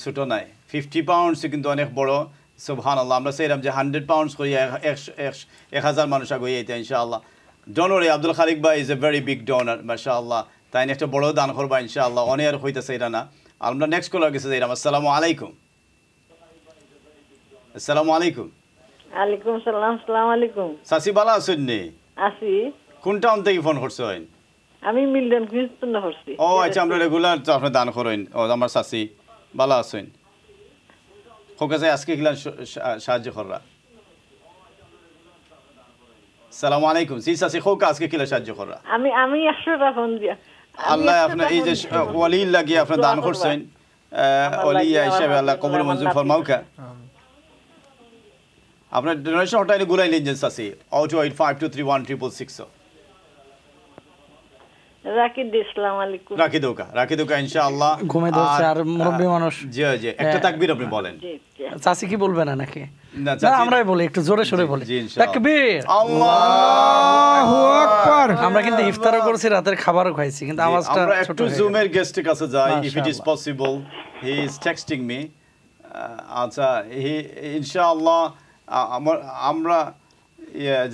Speaker 21: ছোট নাই, 50 পাউন্ডস কিন্তু অনেক বড়। সুবহানাল্লাহ, আমরা চাইলাম যে 100 পাউন্ডস করি 1000 মানুষ আগে এইটা ইনশাআল্লাহ। ডোনর আব্দুল খালিক ভাই is a very big donor মাশাআল্লাহ, তাই একটা বড় দান করবা ইনশাআল্লাহ। অনেক হইতেছে এটা না। আমরা নেক্সট কলার কাছে যাইলাম। আসসালামু আলাইকুম। আসসালামু আলাইকুম।
Speaker 23: আলাইকুম সালাম। আসসালামু আলাইকুম।
Speaker 21: সাসি ভালো আছেন নি?
Speaker 23: আছি।
Speaker 21: কোন টাউন থেকে ফোন করছেন?
Speaker 23: আমি মিলডন কুইন্সটন করছি।
Speaker 21: ও আচ্ছা, আমরা রেগুলার তো আপনি দান করেন। ও আমার সাসি ভালো আছেন? কাছে আজকে কিলা সাহায্য কররা? আসসালামু আলাইকুম। জি সাসি, খোকা আজকে কিলা সাহায্য কররা?
Speaker 23: আমি 100 টাকা ফোন দিয়া
Speaker 21: আল্লাহ আপনার এই যে ওয়ালি লাগি আপনি দান করছেন, ওলি হিসেবে আল্লাহ কবুল মঞ্জুর ফরমাউকা। আপনার ডোনেশন হটাইলে গুলাই লিঞ্জেন সাসি 028523166।
Speaker 23: রাখি দি। আসসালামু আলাইকুম।
Speaker 21: রাখি দোকা ইনশাআল্লাহ।
Speaker 18: ঘুমে ধরছে আর মুরব্বি মানুষ।
Speaker 21: জি জি, একটা তাকবীর আপনি বলেন।
Speaker 18: চাচি কি বলবে না নাকি? না, আমরাই বলি, একটু জোরে সোরে বলি। তাকবীর,
Speaker 21: আল্লাহু আকবার।
Speaker 18: আমরা কিন্তু ইফতারও করছি, রাতের খাবারও খাইছি, কিন্তু আওয়াজটা ছোট।
Speaker 21: একটু জুমের গেস্টের কাছে যাই, if it is possible. He is texting me. আচ্ছা, হি ইনশাআল্লাহ আমরা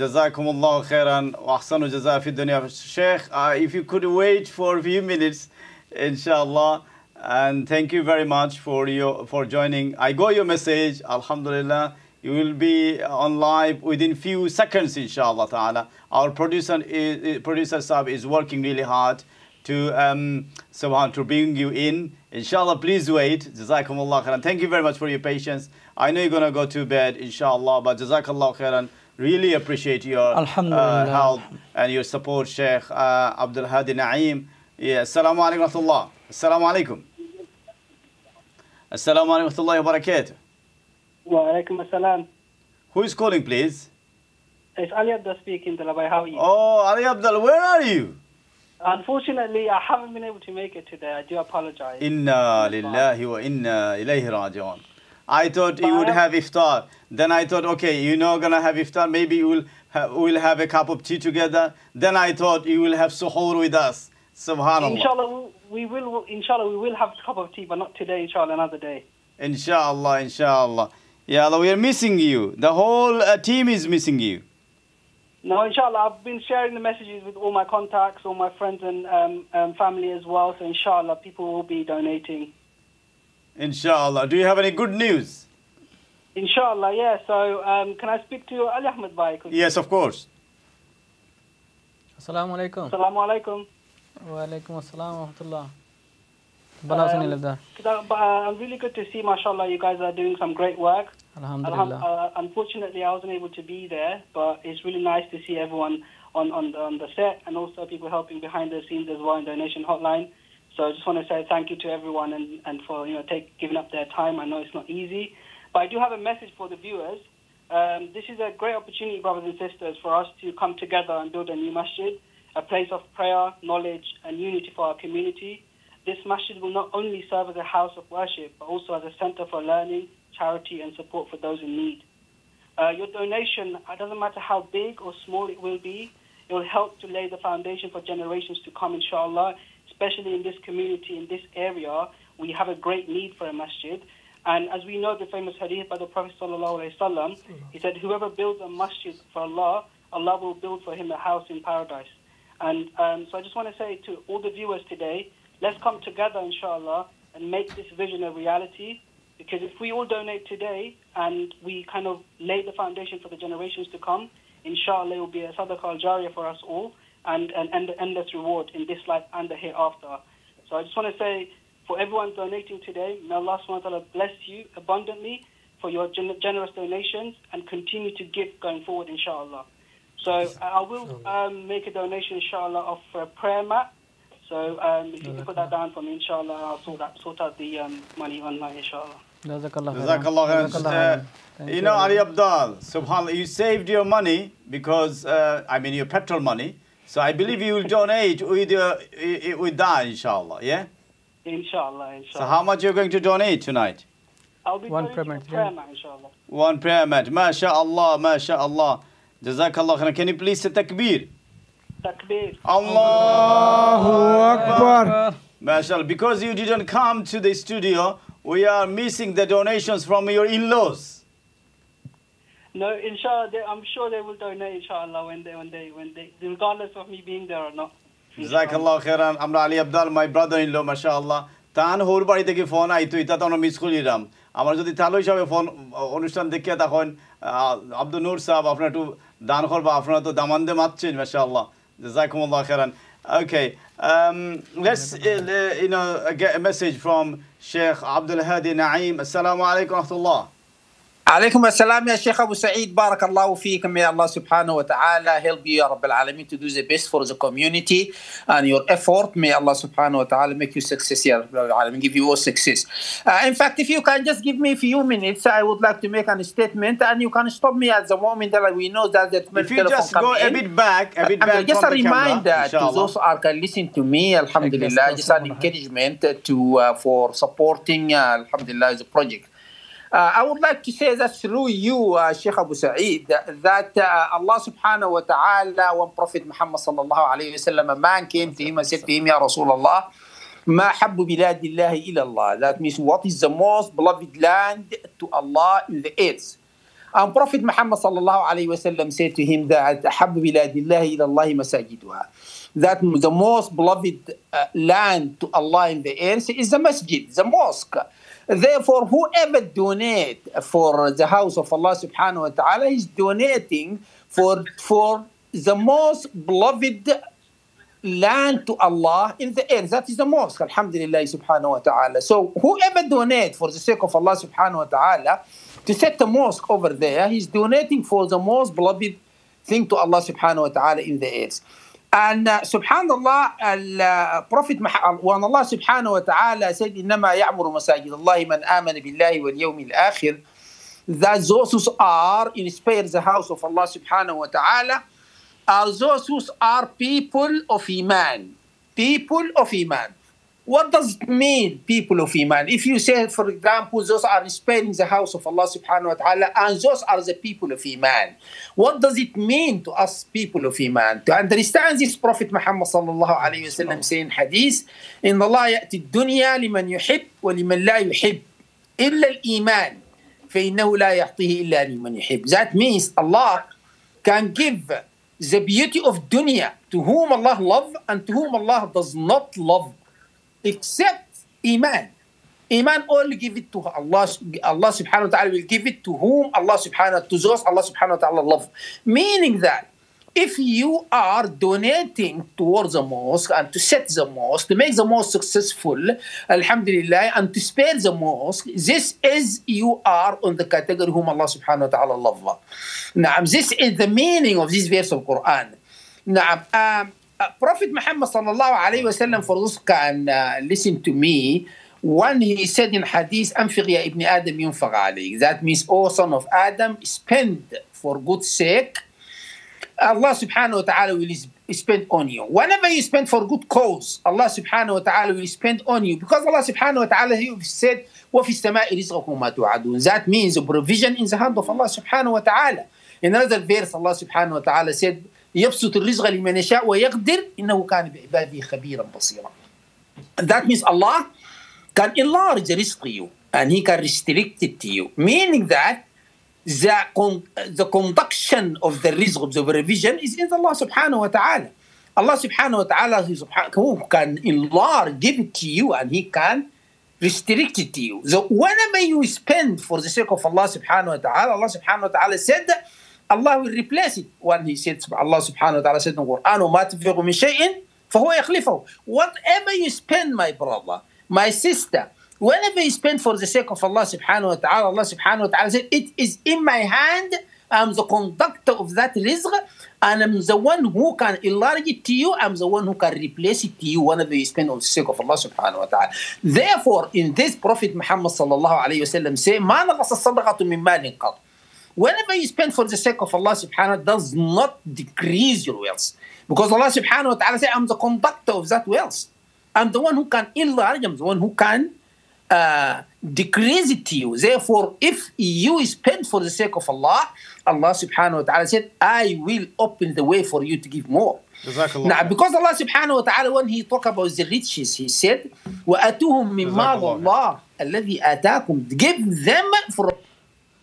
Speaker 21: Jazakumullah khairan wa ahsanu jaza fi dunya. Sheikh, if you could wait for a few minutes, inshallah, and thank you very much for joining. I got your message, alhamdulillah. You will be on live within few seconds, inshallah ta'ala. Our producer Saab is working really hard to bring you in. Inshallah, please wait. Jazakumullah khairan. Thank you very much for your patience. I know you're going to go to bed, inshallah, but Jazakallah khairan. Really appreciate your help and your support, Sheikh Abdul Hadi Naeem. Yeah, Assalamu alaikum wa rahmatullah. Assalamu alaikum. Assalamu alaikum wa rahmatullahi wa barakatuh.
Speaker 22: Wa alaikum assalam.
Speaker 21: Who is calling, please?
Speaker 22: It's Ali Abdul speaking, Dalabai. How are you?
Speaker 21: Oh, Ali Abdul, where are you?
Speaker 22: Unfortunately, I haven't been able to make it today. I do apologize.
Speaker 21: Inna lillahi wa inna ilayhi raji'un. I thought you would have iftar. Then I thought, okay, you're not going to have iftar. Maybe we'll have a cup of tea together. Then I thought you will have suhoor with us. Subhanallah.
Speaker 22: Inshallah, we will have a cup of tea, but not today, inshallah, another day.
Speaker 21: Inshallah, inshallah. Yeah, Allah, we are missing you. The whole team is missing you.
Speaker 22: No, inshallah, I've been sharing the messages with all my contacts, all my friends and family as well. So inshallah, people will be donating.
Speaker 21: Inshallah. Do you have any good news?
Speaker 22: Inshallah, yeah. So, can I speak to Ali Ahmed Bhai?
Speaker 21: Yes, of course.
Speaker 18: Assalamu alaikum.
Speaker 22: Assalamu alaikum.
Speaker 18: Wa alaikum assalam wa rahmatullah.
Speaker 22: I'm really good to see, mashallah, you guys are doing some great work.
Speaker 18: Alhamdulillah.
Speaker 22: Unfortunately, I wasn't able to be there, but it's really nice to see everyone on the set and also people helping behind the scenes as well in donation hotline. So I just want to say thank you to everyone and for giving up their time. I know it's not easy, but I do have a message for the viewers. This is a great opportunity, brothers and sisters, for us to come together and build a new masjid, a place of prayer, knowledge, and unity for our community. This masjid will not only serve as a house of worship, but also as a center for learning, charity, and support for those in need. Your donation, it doesn't matter how big or small it will be, it will help to lay the foundation for generations to come, inshallah. Especially in this community, in this area, we have a great need for a masjid. And as we know the famous hadith by the Prophet ﷺ, he said, whoever builds a masjid for Allah, Allah will build for him a house in paradise. And so I just want to say to all the viewers today, let's come together, inshallah, and make this vision a reality. Because if we all donate today and we kind of lay the foundation for the generations to come, inshallah, it will be a sadaqah al-jariyah for us all and endless reward in this life and the hereafter. So I just want to say For everyone donating today, may Allah subhanahu wa ta'ala bless you abundantly for your generous donations and continue to give going forward, inshallah. So I will make a donation, inshallah, of a prayer mat. So if you can put that down for me, inshallah, I'll sort out the money online, inshallah.
Speaker 21: Jazakallah khairan. You know, Ali Abdal, subhanAllah, you saved your money because, your petrol money. So I believe you will donate with that, inshallah, yeah?
Speaker 22: Inshallah.
Speaker 21: So how much you're going to donate tonight?
Speaker 22: I'll be donating a prayer mat, inshallah.
Speaker 21: One prayer mat. MashaAllah, MashaAllah. Jazakallah khairan. Can you please say takbir?
Speaker 22: Takbir.
Speaker 21: Allahu Akbar. MashaAllah. Because you didn't come to the studio, we are missing the donations from your in-laws.
Speaker 22: No, inshallah, I'm sure they will donate, inshallah, when they, regardless of me being there or not.
Speaker 21: Jazakallah khairan. Amra Ali Abdal, my brother-in-law, mashallah. Tan hor bari theke phone aito ita to miss korilam. Amar jodi thalo hisabe phone অনুষ্ঠান দেখে তখন আব্দুল নূর সাহেব আপনারা একটু দান করবা আপনারা তো দামান্দে মাতছেন মাশাআল্লাহ জাযাকুমুল্লাহ khairan. Okay, let's get a message from Sheikh Abdul Hadi Naeem. Assalamu alaikum wa rahmatullah.
Speaker 3: عليكم السلام يا شيخ أبو سعيد بارك الله فيكم. May Allah subhanahu wa ta'ala help you يا رب العالمين to do the best for the community and your effort. May Allah subhanahu wa ta'ala make you success يا رب العالمين, give you all success. In fact, if you can just give me a few minutes, I would like to make a statement and you can stop me at the moment that we know that the
Speaker 21: if you just go a bit back
Speaker 3: just
Speaker 21: from
Speaker 3: a reminder
Speaker 21: camera,
Speaker 3: to those who are can listen to me, alhamdulillah, just an encouragement to for supporting alhamdulillah the project. I would like to say that through you, Sheikh Abu Sa'id, that Allah subhanahu wa ta'ala, when Prophet Muhammad sallallahu alayhi wa sallam, a man came to him and said to him, Ya Rasulullah, ma habbu biladillahi ila Allah. That means what is the most beloved land to Allah in the earth? And Prophet Muhammad sallallahu alayhi wa sallam said to him that habbu biladillahi ila Allah masajiduha. That the most beloved land to Allah in the earth is the masjid, the mosque. Therefore, whoever donate for the house of Allah subhanahu wa ta'ala is donating for the most beloved land to Allah in the earth. That is the mosque, alhamdulillah subhanahu wa ta'ala. So whoever donate for the sake of Allah subhanahu wa ta'ala to set a mosque over there, he's donating for the most beloved thing to Allah subhanahu wa ta'ala in the earth. And subhanallah, Prophet Muhammad, when Allah subhanahu wa ta'ala said, إِنَّمَا يَعْمُرُ مَسَاجِدَ اللَّهِ مَنْ آمَنَ بِاللَّهِ وَالْيَوْمِ الْآخِرِ, that those who are inspired the house of Allah subhanahu wa ta'ala are those who are people of Iman. People of Iman. What does it mean, people of Iman? If you say, for example, those are inspiring the house of Allah subhanahu wa ta'ala and those are the people of Iman. What does it mean to us, people of Iman? To understand this, Prophet Muhammad sallallahu alayhi wa sallam saying hadith, إِنَّ اللَّهَ يَأْتِ الدُّنْيَا لِمَنْ يُحِبْ وَلِمَنْ لَا يُحِبْ إِلَّا الْإِيمَانِ فَإِنَّهُ لَا يَعْطِيهِ إِلَّا لِمَنْ يُحِبْ. That means Allah can give the beauty of dunya to whom Allah loves and to whom Allah does not love, except Iman. Iman only give it to Allah. Allah subhanahu wa ta'ala will give it to whom Allah subhanahu, to those Allah subhanahu wa ta'ala love. Meaning that if you are donating towards the mosque and to set the mosque, to make the mosque successful, alhamdulillah, and to spare the mosque, this is, you are on the category whom Allah subhanahu wa ta'ala love. Now, this is the meaning of this verse of Quran. Now, Prophet Muhammad sallallahu alayhi wa sallam, for those can listen to me, when he said in hadith, أنفق يا ابن آدم ينفق عليك. That means, O son of Adam, spend for good sake. Allah subhanahu wa ta'ala will spend on you. Whenever you spend for good cause, Allah subhanahu wa ta'ala will spend on you. Because Allah subhanahu wa ta'ala, he said, وَفِي السَّمَاءِ رِزْقَكُمْ وَمَا تُوعَدُونَ. That means the provision in the hand of Allah subhanahu wa ta'ala. In another verse, Allah subhanahu wa ta'ala said, يبسط الرزق لمن يشاء ويقدر إنه كان بعباده خبيرا بصيرا. That means Allah can enlarge the rizq to you and He can restrict it to you. Meaning that the conduction of the rizq, of the provision, is in Allah subhanahu wa ta'ala. Allah subhanahu wa ta'ala who can enlarge, give it to you, and He can restrict it to you. So whenever you spend for the sake of Allah subhanahu wa ta'ala, Allah subhanahu wa ta'ala said that Allah will replace it. When He said, Allah subhanahu wa ta'ala said in the Quran, وَمَا تُنْفِقُوا مِنْ شَيْءٍ فَهُوَ يَخْلِفُهُ. Whatever you spend, my brother, My sister, whenever you spend for the sake of Allah subhanahu wa ta'ala, Allah subhanahu wa ta'ala said, it is in my hand. I'm the conductor of that rizq, and I'm the one who can enlarge it to you. I'm the one who can replace it to you whenever you spend on the sake of Allah subhanahu wa ta'ala. Therefore, in this Prophet Muhammad sallallahu alayhi wa sallam say, مَا نَقَصَ الصَّدَقَةُ مِنْ مَالٍ قَطْ. Whenever you spend for the sake of Allah subhanahu wa ta'ala, does not decrease your wealth. Because Allah subhanahu wa ta'ala say, I'm the conductor of that wealth. I'm the one who can enlarge, I'm the one who can decrease it to you. Therefore, if you spend for the sake of Allah, Allah subhanahu wa ta'ala said, I will open the way for you to give more. Now, because Allah subhanahu wa ta'ala, when he talked about the riches, he said, وَأَتُوهُمْ مِنْ مَالِ اللَّهِ الَّذِي آتَاكُمْ. Give them for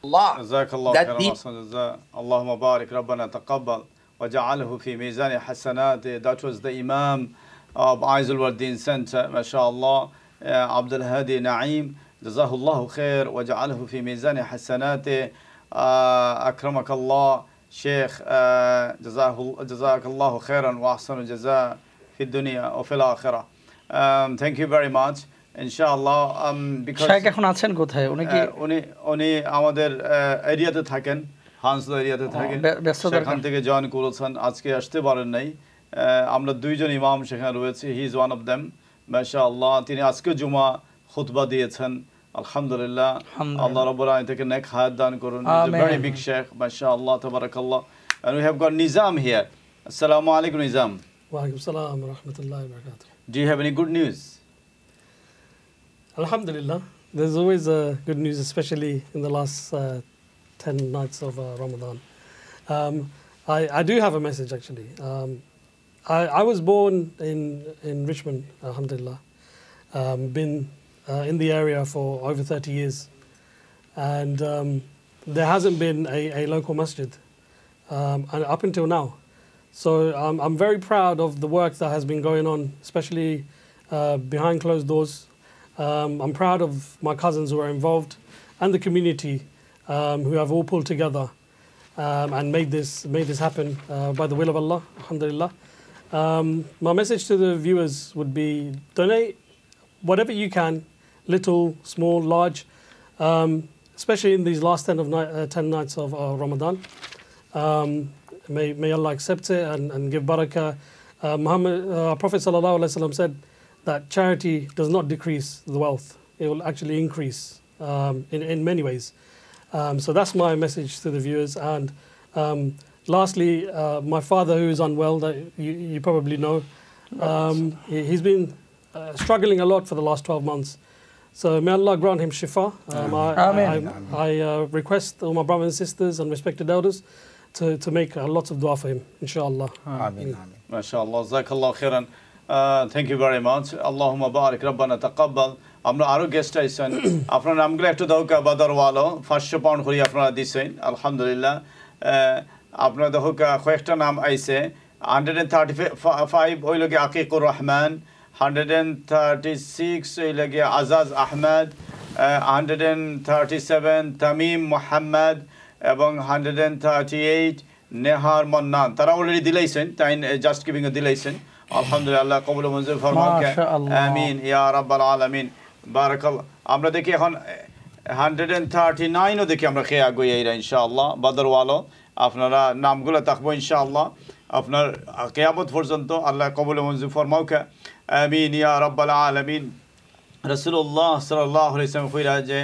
Speaker 3: Allah.
Speaker 21: جزاك الله خيرا وأحسن الجزاء. اللهم بارك ربنا تقبل وجعله في ميزان حسنات. That was the Imam of Aizul Wardin Center, MashaAllah, Abdul Hadi Naeem. جزاه الله خير وجعله في ميزان حسناته. أكرمك الله شيخ. جزاك الله خيرا وأحسن الجزاء في الدنيا وفي الآخرة. Thank you very much. ইনশাআল্লাহ
Speaker 18: শেখ এখন আছেন কোথায়?
Speaker 21: উনি আমাদের এরিয়াতে থাকেন, হান্সলা এরিয়াতে থাকেন, সেখান থেকে জয়েন করেছেন, আজকে আসতে পারেন নাই। আমরা দুইজন ইমাম সেখানে রয়েছে, he is one of them মাশাআল্লাহ। তিনি আজকে জুমা খুতবা দিয়েছেন, আলহামদুলিল্লাহ। আল্লাহ রাব্বুল আলামিন থেকে নেক হায়াত দান করুন। ভেরি বিগ শেখ মাশাআল্লাহ তাবারাকাল্লাহ। And we have got Nizam here. Assalamu alaikum Nizam.
Speaker 16: Wa alaikum salam wa rahmatullahi wa barakatuh.
Speaker 21: Do you have any good news?
Speaker 16: Alhamdulillah, there's always good news, especially in the last 10 nights of Ramadan. I do have a message actually. I was born in Richmond, alhamdulillah. Been in the area for over 30 years. And there hasn't been a local masjid up until now. So I'm very proud of the work that has been going on, especially behind closed doors. I'm proud of my cousins who are involved and the community who have all pulled together and made this happen by the will of Allah, alhamdulillah. My message to the viewers would be donate whatever you can, little, small, large, especially in these last 10 nights of Ramadan. May Allah accept it and give barakah. Prophet sallallahu alaihi wasallam said that charity does not decrease the wealth. It will actually increase in many ways. So that's my message to the viewers. And lastly, my father, who is unwell, that you probably know, he's been struggling a lot for the last 12 months. So may Allah grant him shifa. I request all my brothers and sisters and respected elders to make lots of dua for him, inshallah.
Speaker 21: Ameen. MashaAllah. Jazakallah khairan. Thank you very much. Allahumma barik rabbana taqabbal. আমরা আরো guest আইছেন, আপনার নামগুলো একটু দাও কা বাদারওয়ালো 500 pound করে আপনারা দিছেন, আলহামদুলিল্লাহ। আপনারা দেখো কয়েকটা নাম আইছে। 135 ওই লগে আকিকুর রহমান, 136 ওই লগে আজাজ আহমেদ, 137 তামিম মুহাম্মদ এবং 138 নেহার মান্নান। তারা অলরেডি দিলাইছেন, তাই জাস্ট গিভিং এ দিলাইছেন। আলহামদুলিল্লাহ কবুল মঞ্জুর ফরমাক। আমিন ইয়া রাব্বাল আলামিন। বারাকাল্লাহ। আমরা দেখি এখন 139 ও দেখি আমরা খেয়ে আগুই আইরা ইনশাআল্লাহ। বাদরওয়ালো আপনারা নামগুলো থাকবো ইনশাআল্লাহ আপনার কিয়ামত পর্যন্ত। আল্লাহ কবুল মঞ্জুর ফরমাক। আমিন ইয়া রাব্বাল আলামিন। রাসূলুল্লাহ সাল্লাল্লাহু আলাইহি ওয়াসাল্লাম কইরা যে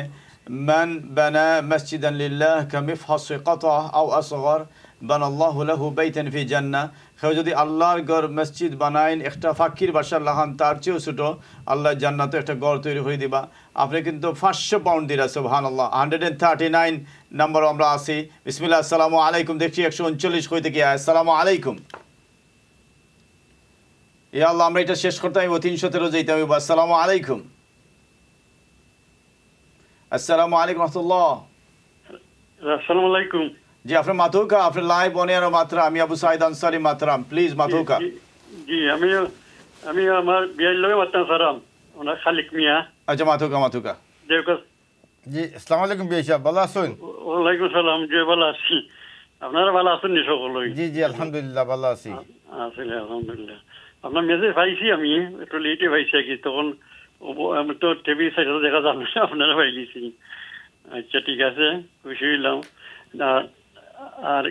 Speaker 21: মান বানা মসজিদান লিল্লাহ কামিফহাস কাতাহ আও আসগর বানাল্লাহু লাহু বাইতান ফি জান্নাহ। কেউ যদি আল্লাহর ঘর মসজিদ বানাইন একটা ফাকির বাসার লাহান তার চেয়েও ছোটো, আল্লাহ জান্নাতে একটা ঘর তৈরি করে দিবা। আপনি কিন্তু 500 পাউন্ড দিলা, সুবহানাল্লাহ। 139 নম্বর আমরা আছি। বিসমিল্লাহ। আসসালামু আলাইকুম। দেখছি 139 কইতে কি। আসসালামু আলাইকুম। ইয়া আল্লাহ, আমরা এটা শেষ করতে আমি 313 যাইতে আমি। আসসালামু আলাইকুম। আসসালামু আলাইকুম রাহমাতুল্লাহ।
Speaker 4: আসসালামু আলাইকুম।
Speaker 21: জি আপনার মাথুকা, আপনার লাইভ অনিয়ার মাত্রা। আমি আবু সাইদ আনসারি মাতরাম, প্লিজ মাথুকা।
Speaker 4: জি আমি আমার বিয়ের লগে মাতরাম সারাম, ওনার খালিক মিয়া।
Speaker 21: আচ্ছা মাথুকা।
Speaker 24: জি আসসালামু আলাইকুম বিয়া সাহেব, ভালো আছেন?
Speaker 4: ওয়ালাইকুম সালাম। জি ভালো আছি, আপনারা ভালো আছেন নি সকলে?
Speaker 24: জি জি আলহামদুলিল্লাহ ভালো আছি।
Speaker 4: আসলে আলহামদুলিল্লাহ। আপনার মেসেজ পাইছি, আমি একটু লেটে পাইছি আর কি, তখন আমি তো টিভি সাইডে দেখা যান না, আপনারা পাইলিছি। আচ্ছা ঠিক আছে, খুশি হইলাম। আর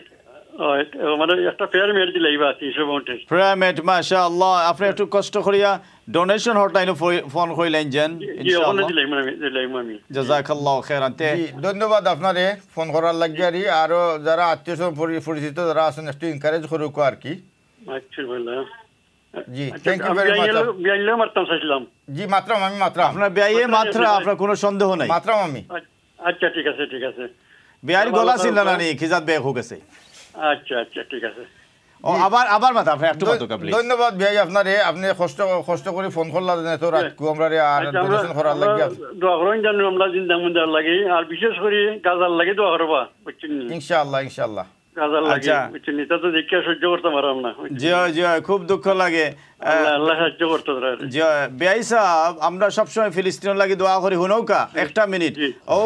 Speaker 4: মানে একটা ফেয়ার মেট দিলে 300 পাউন্ডের
Speaker 21: প্রাইমেট মাশাআল্লাহ। আপনি একটু কষ্ট করিয়া ডোনেশন হটলাইনে ফোন কইলেন যেন ইনশাআল্লাহ জাযাকাল্লাহু খাইরান।
Speaker 24: ধন্যবাদ আপনারে ফোন করার লাগি। আর যারা আত্মীয় পরিচিত যারা আছেন একটু এনকারেজ করুক আর কি।
Speaker 4: আচ্ছা বলা
Speaker 24: জি, থ্যাংক ইউ ভেরি মাচ।
Speaker 4: বিয়াইলে মারতাম চাইছিলাম।
Speaker 24: জি মাত্রাম আমি মাত্রাম।
Speaker 21: আপনার বিয়াইয়ে মাত্রা, আপনার কোনো সন্দেহ নাই।
Speaker 24: মাত্রাম আমি।
Speaker 4: আচ্ছা ঠিক আছে ঠিক আছে।
Speaker 21: বিয়ার গলা ছিল না নি খিজাত বেক হয়ে গেছে।
Speaker 4: আচ্ছা আচ্ছা ঠিক আছে।
Speaker 21: ও আবার মাথা আপনি একটু মাথা প্লিজ।
Speaker 24: ধন্যবাদ ভাই আপনারে, আপনি কষ্ট করে ফোন করলেন এত রাত কো আমরা আর ডোনেশন করার লাগি
Speaker 4: দোয়া করুন জানো আমরা জিন্দা মুন্দার লাগি। আর বিশেষ করে গাজার লাগি দোয়া করবা বুঝছেন
Speaker 24: ইনশাআল্লাহ ইনশাআল্লাহ।
Speaker 4: গাজার লাগি বুঝছেন, এটা তো দেখে সহ্য করতে পারলাম না।
Speaker 21: জি জি খুব দুঃখ লাগে।
Speaker 4: আল্লাহ সাহায্য করতে পারে।
Speaker 21: জি বেয়াই সাহেব, আমরা সবসময় ফিলিস্তিনের লাগি দোয়া করি। হুনৌকা একটা মিনিট। ও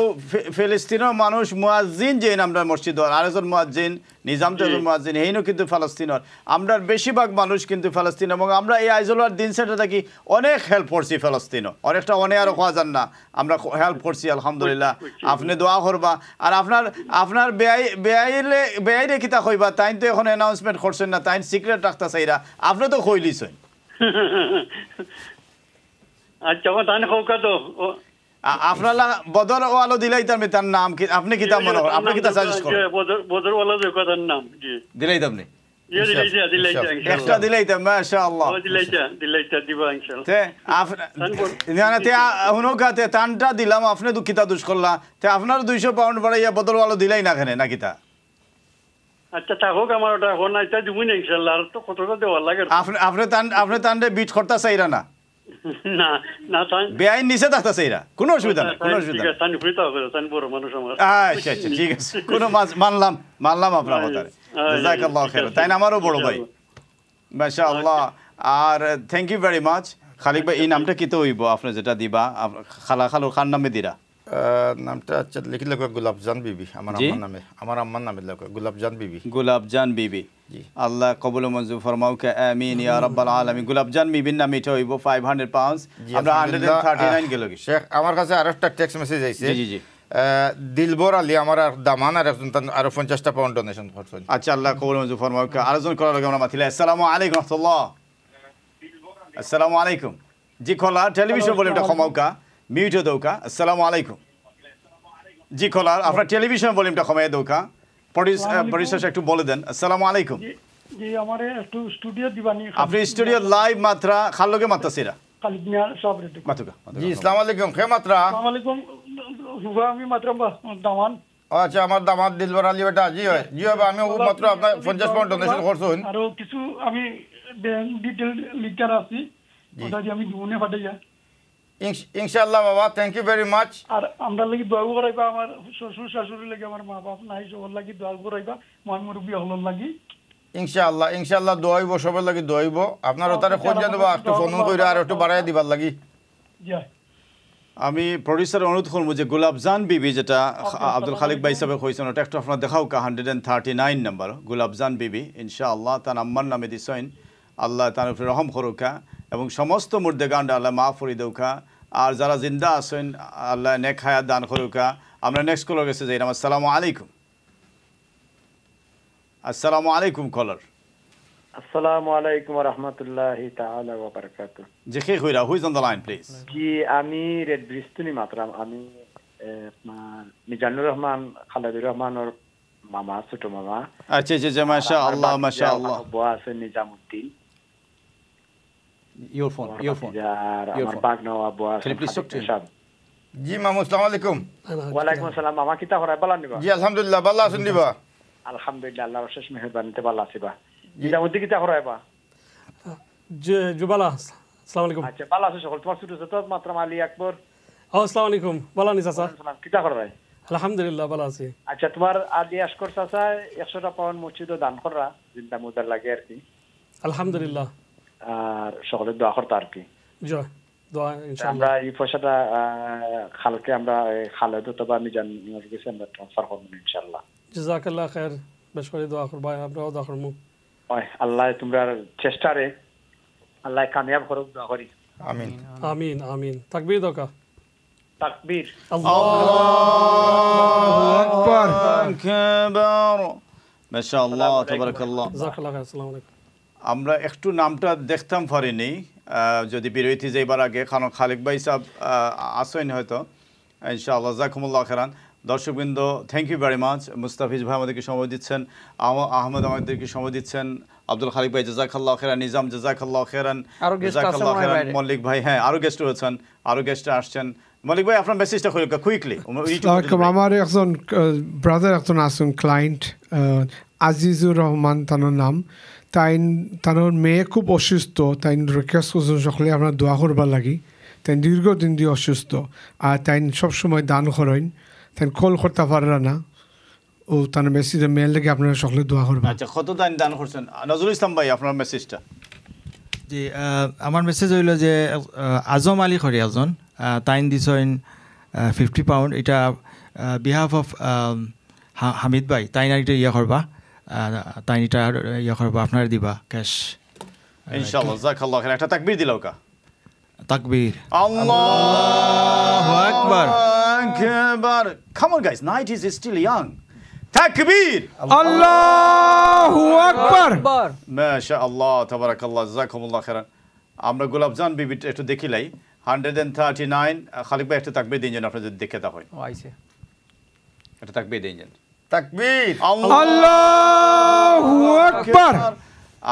Speaker 21: ফিলিস্তিনের মানুষ মুয়াজ্জিন যেন আমরা মসজিদ আরেকজন মুয়াজ্জিন নিজাম তো মুয়াজ্জিন হেইনো কিন্তু ফিলিস্তিনের আমরা বেশিরভাগ মানুষ কিন্তু ফিলিস্তিন। এবং আমরা এই আইজুলার দিন সেটা থাকি অনেক হেল্প করছি ফিলিস্তিন। অনেকটা অনেক আরো খাওয়া যান না, আমরা হেল্প করছি আলহামদুলিল্লাহ। আপনি দোয়া করবা। আর আপনার বেয়াইলে কিতা কইবা, তাই তো এখন অ্যানাউন্সমেন্ট করছেন না, তাই সিক্রেট রাখতে চাইরা আপনি তো কইলিছেন।
Speaker 4: আচ্ছা তাই হোকা তো
Speaker 21: আপনার বদর ওয়ালো দিলাই তার নাম কি আপনি কিতা মনে করেন, আপনি কিতা সাজেস্ট করেন?
Speaker 4: বদর ওয়ালো যে কথার নাম জি
Speaker 21: দিলাই আপনি
Speaker 4: দিলাইতা
Speaker 21: একটা দিলাইতা মাশাআল্লাহ
Speaker 4: দিলাইতা দিবা ইনশাআল্লাহ।
Speaker 21: তে আপনি তে হুনকাতে তানটা দিলাম, আপনি দুঃখিতা দুষ করলা। তে আপনার 200 পাউন্ড বাড়াইয়া বদর ওয়ালো দিলাই না কেনে নাকি তা?
Speaker 4: আচ্ছা তা হোক, আমার ওটা হন না, এটা দিবই না ইনশাআল্লাহ। আর তো কতটা দেওয়া লাগে।
Speaker 21: আপনি তানরে বিট করতে চাইরা না?
Speaker 4: না না তাই
Speaker 21: বেআইন নিচে থাকতে চাইরা, কোনো অসুবিধা নাই, কোনো অসুবিধা নাই।
Speaker 4: তাই ফ্রিতা হবে, তাই বড় মানুষ আমার।
Speaker 21: আচ্ছা আচ্ছা ঠিক আছে, কোনো মানলাম আপনার কথারে। জাযাকাল্লাহু খাইর। তাই না আমারও বড় ভাই মাশাআল্লাহ। আর থ্যাংক ইউ ভেরি মাচ। খালিক ভাই এই নামটা কি তো হইব আপনি যেটা দিবা খালো খান নামে দিরা?
Speaker 24: নামটা আচ্ছা লিখলে গোলাপজান বিবি। আমার আম্মার নামে লেখা গোলাপজান বিবি।
Speaker 21: গোলাপজান বিবি। আল্লাহ কবুল মঞ্জুর ফরমাও কে আমিন ইয়া রাব্বাল আলামিন। গোলাপজান বিবির নামে এটা হইব 500 পাউন্ডস। আমরা 139 গেল কি
Speaker 24: শেখ। আমার কাছে আরেকটা টেক্সট মেসেজ আইছে।
Speaker 21: জি জি
Speaker 24: দিলবর আলী আমার দামান আর একজন আরো 50টা পাউন্ড ডোনেশন করছেন।
Speaker 21: আচ্ছা আল্লাহ কবুল মঞ্জুর ফরমাও কে আরেকজন করার আগে আমরা মাতিলা। আসসালামু আলাইকুম রাহমাতুল্লাহ। আসসালামু আলাইকুম। জি খোলা টেলিভিশন ভলিউমটা কমাওকা, মিউট দৌকা। আসসালামু আলাইকুম। জি খোলা আপনার টেলিভিশন ভলিউমটা কমাই দৌকা। প্রডিউসার একটু বলে দেন। আসসালামু আলাইকুম।
Speaker 5: জি আমারে একটু স্টুডিও দিবানি।
Speaker 21: আপনি স্টুডিও লাইভ মাত্রা খালকে মাত্রাছিরা
Speaker 5: খালিদ মিয়া সব রেডি
Speaker 21: মাতুকা।
Speaker 24: জি আসসালামু আলাইকুম। কে মাত্রা?
Speaker 5: আসসালামু আলাইকুম। হুবা আমি মাত্রা দামান।
Speaker 24: আচ্ছা আমার দামাত দিলবর আলী বেটা। জি হয় জি হবে। আমি মাত্র আপনার 50 পাউন্ড ডোনেশন করছুন।
Speaker 5: আর কিছু আমি ব্যাংক ডিটেইল লিখার আছে, ওটা দিয়ে আমি দুনে পাঠাইয়া
Speaker 24: ইনশাআল্লাহ বাবা। Thank you very much.
Speaker 5: আর আমরা লাগি দোয়া করাইবা, আমার শ্বশুর শাশুড়ি লাগি, আমার মা বাপ নাই সবার লাগি দোয়া করাইবা, মই মুরব্বি হলর লাগি।
Speaker 24: ইনশাআল্লাহ ইনশাআল্লাহ দোয়া হইব, সবার লাগি দোয়া হইব। আপনার ওটারে খোঁজ জানবা একটু ফোন কইরা আর একটু বাড়াই দিবার লাগি।
Speaker 5: জি
Speaker 21: আমি প্রডিউসার অনুরোধ করবো যে গোলাপজান বিবি যেটা আব্দুল খালিক ভাই সাহেব কইছেন ওটা একটু আপনার দেখাও কা 139 নাম্বার গোলাপজান বিবি। ইনশাআল্লাহ তার আম্মার নামে দিছেন। আল্লাহ তার উপরে রহম করুকা এবং সমস্ত মুর্দেগান্ডা আল্লাহ মাফ করে দৌকা। আর যারা জিন্দা আছেন আল্লাহ নেক হায়াত দান করুকা। আমরা নেক্সট কলার কাছে যাই। আসসালামু আলাইকুম। আসসালামু আলাইকুম কলার।
Speaker 6: আসসালামু আলাইকুম ওয়া রাহমাতুল্লাহি তাআলা ওয়া বারাকাতুহু।
Speaker 21: জি কে কইরা who is on the line please?
Speaker 6: জি আমি রেড ব্রিস্টনি মাত্রাম। আমি আপনার মিজানুর রহমান খালেদুর রহমানের মামা, ছোট মামা।
Speaker 21: আচ্ছা আচ্ছা মাশাআল্লাহ মাশাআল্লাহ।
Speaker 6: বয়া আছে নিজামউদ্দিন।
Speaker 21: Your phone.
Speaker 6: আমার বাগনা আবু আছে।
Speaker 24: জি মামু আসসালামু আলাইকুম।
Speaker 6: ওয়া আলাইকুম আসসালাম। মামা কিতা করাই বালা নিবা?
Speaker 24: জি আলহামদুলিল্লাহ ভালো আছেন দিবা?
Speaker 6: আলহামদুলিল্লাহ আল্লাহর অশেষ মেহেরবানিতে ভালো আছি বা। নিজামউদ্দিন কিতা করাইবা?
Speaker 16: জুবালা আসসালামু আলাইকুম।
Speaker 6: আচ্ছা ভালো আছে সকল। তোমার ছোট ছোট মাত্রাম আলী আকবর।
Speaker 16: আসসালামু আলাইকুম। ভালো আছি চাচা?
Speaker 6: কিতা করাই?
Speaker 16: আলহামদুলিল্লাহ ভালো আছি।
Speaker 6: আচ্ছা তোমার আলী আশকর চাচা 100টা পাউন্ড মসজিদে দান করা জিন্দা মুদার লাগে আর কি।
Speaker 16: আলহামদুলিল্লাহ।
Speaker 6: আর সকলের দোয়া করতে আর কি।
Speaker 16: জয় দোয়া ইনশাআল্লাহ।
Speaker 6: আমরা এই পয়সাটা খালকে আমরা খালেদ অথবা মিজান কাছে আমরা ট্রান্সফার করব ইনশাআল্লাহ।
Speaker 16: জাযাকাল্লাহ খাইর। বেশ করে দোয়া করবা, আমরাও দোয়া করব।
Speaker 6: ওই আল্লাহ তোমরা চেষ্টারে আল্লাহ কামিয়াব করুক দোয়া করি।
Speaker 24: আমিন
Speaker 16: আমিন আমিন তাকবীর দরকার
Speaker 6: তাকবীর
Speaker 21: আল্লাহু আকবার মাশাআল্লাহ তাবারাকাল্লাহ
Speaker 16: জাযাকাল্লাহ খাইর আসসালামু আলাইকুম
Speaker 21: আমরা একটু নামটা দেখতাম পারিনি যদি বিরতি যাইবার আগে কারণ খালিক ভাই সাহেব আসেন হয়তো ইনশাআল্লাহ জাযাকুমুল্লাহ খাইরান দর্শকবৃন্দ thank you very much Mustafiz ভাই আমাদেরকে সময় দিচ্ছেন আহমদ আমাদেরকে সময় দিচ্ছেন আব্দুল খালিক ভাই জাযাকাল্লাহ খাইরান নিজাম জাযাকাল্লাহ খাইরান জাযাকাল্লাহ খাইরান মল্লিক ভাই হ্যাঁ আরো গেস্ট হয়েছেন আরো গেস্ট আসছেন মল্লিক ভাই আপনার মেসেজটা কুইকলি
Speaker 17: আমার একজন ব্রাদার একজন আছেন ক্লায়েন্ট আজিজুর রহমান তার নাম তার মেয়ে খুব অসুস্থ তাই রিকোয়েস্ট করছেন সকলে আপনার দোয়া করবার লাগি তাই দীর্ঘদিন দিয়ে অসুস্থ আর তাই সবসময় দান করেন তাই কল করতে পারে না ও তার মেসেজে মেল লেগে আপনারা সকলে দোয়া করবেন
Speaker 21: আচ্ছা কত দান করছেন নজরুল ইসলাম ভাই আপনার মেসেজটা
Speaker 7: জি আমার মেসেজ হইল যে আজম আলী খরি একজন তাইন দিছেন 50 পাউন্ড এটা বিহাফ অফ হামিদ ভাই তাইন এটা ইয়া করবা তাইন এটা ইয়া করবা আপনার দিবা ক্যাশ
Speaker 21: ইনশাআল্লাহ জাযাকাল্লাহ খাইর একটা তাকবীর দিলাও কা
Speaker 7: তাকবীর
Speaker 21: আল্লাহু আকবার আকবার come on guys night is still young তাকবীর
Speaker 17: আল্লাহু আকবার
Speaker 21: মাশাআল্লাহ তাবারাকাল্লাহ জাযাকুমুল্লাহ খাইরান আমরা গোলাপজান বিবি একটু দেখিলাই 139 খালিক ভাই একটা তাকবীর দিন আপনারা যদি দেখে তা হয়
Speaker 18: ও আইছে
Speaker 21: একটা তাকবীর দিন
Speaker 24: তাকবীর
Speaker 17: আল্লাহু আকবার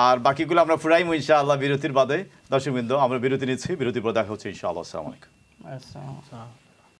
Speaker 21: আর বাকিগুলো আমরা ফুরাইম ইনশাআল্লাহ বিরতির বাদে দর্শকবৃন্দ আমরা বিরতি নিচ্ছি বিরতির পর দেখা হচ্ছে ইনশাআল্লাহ আসসালামু আলাইকুম
Speaker 18: আসসালাম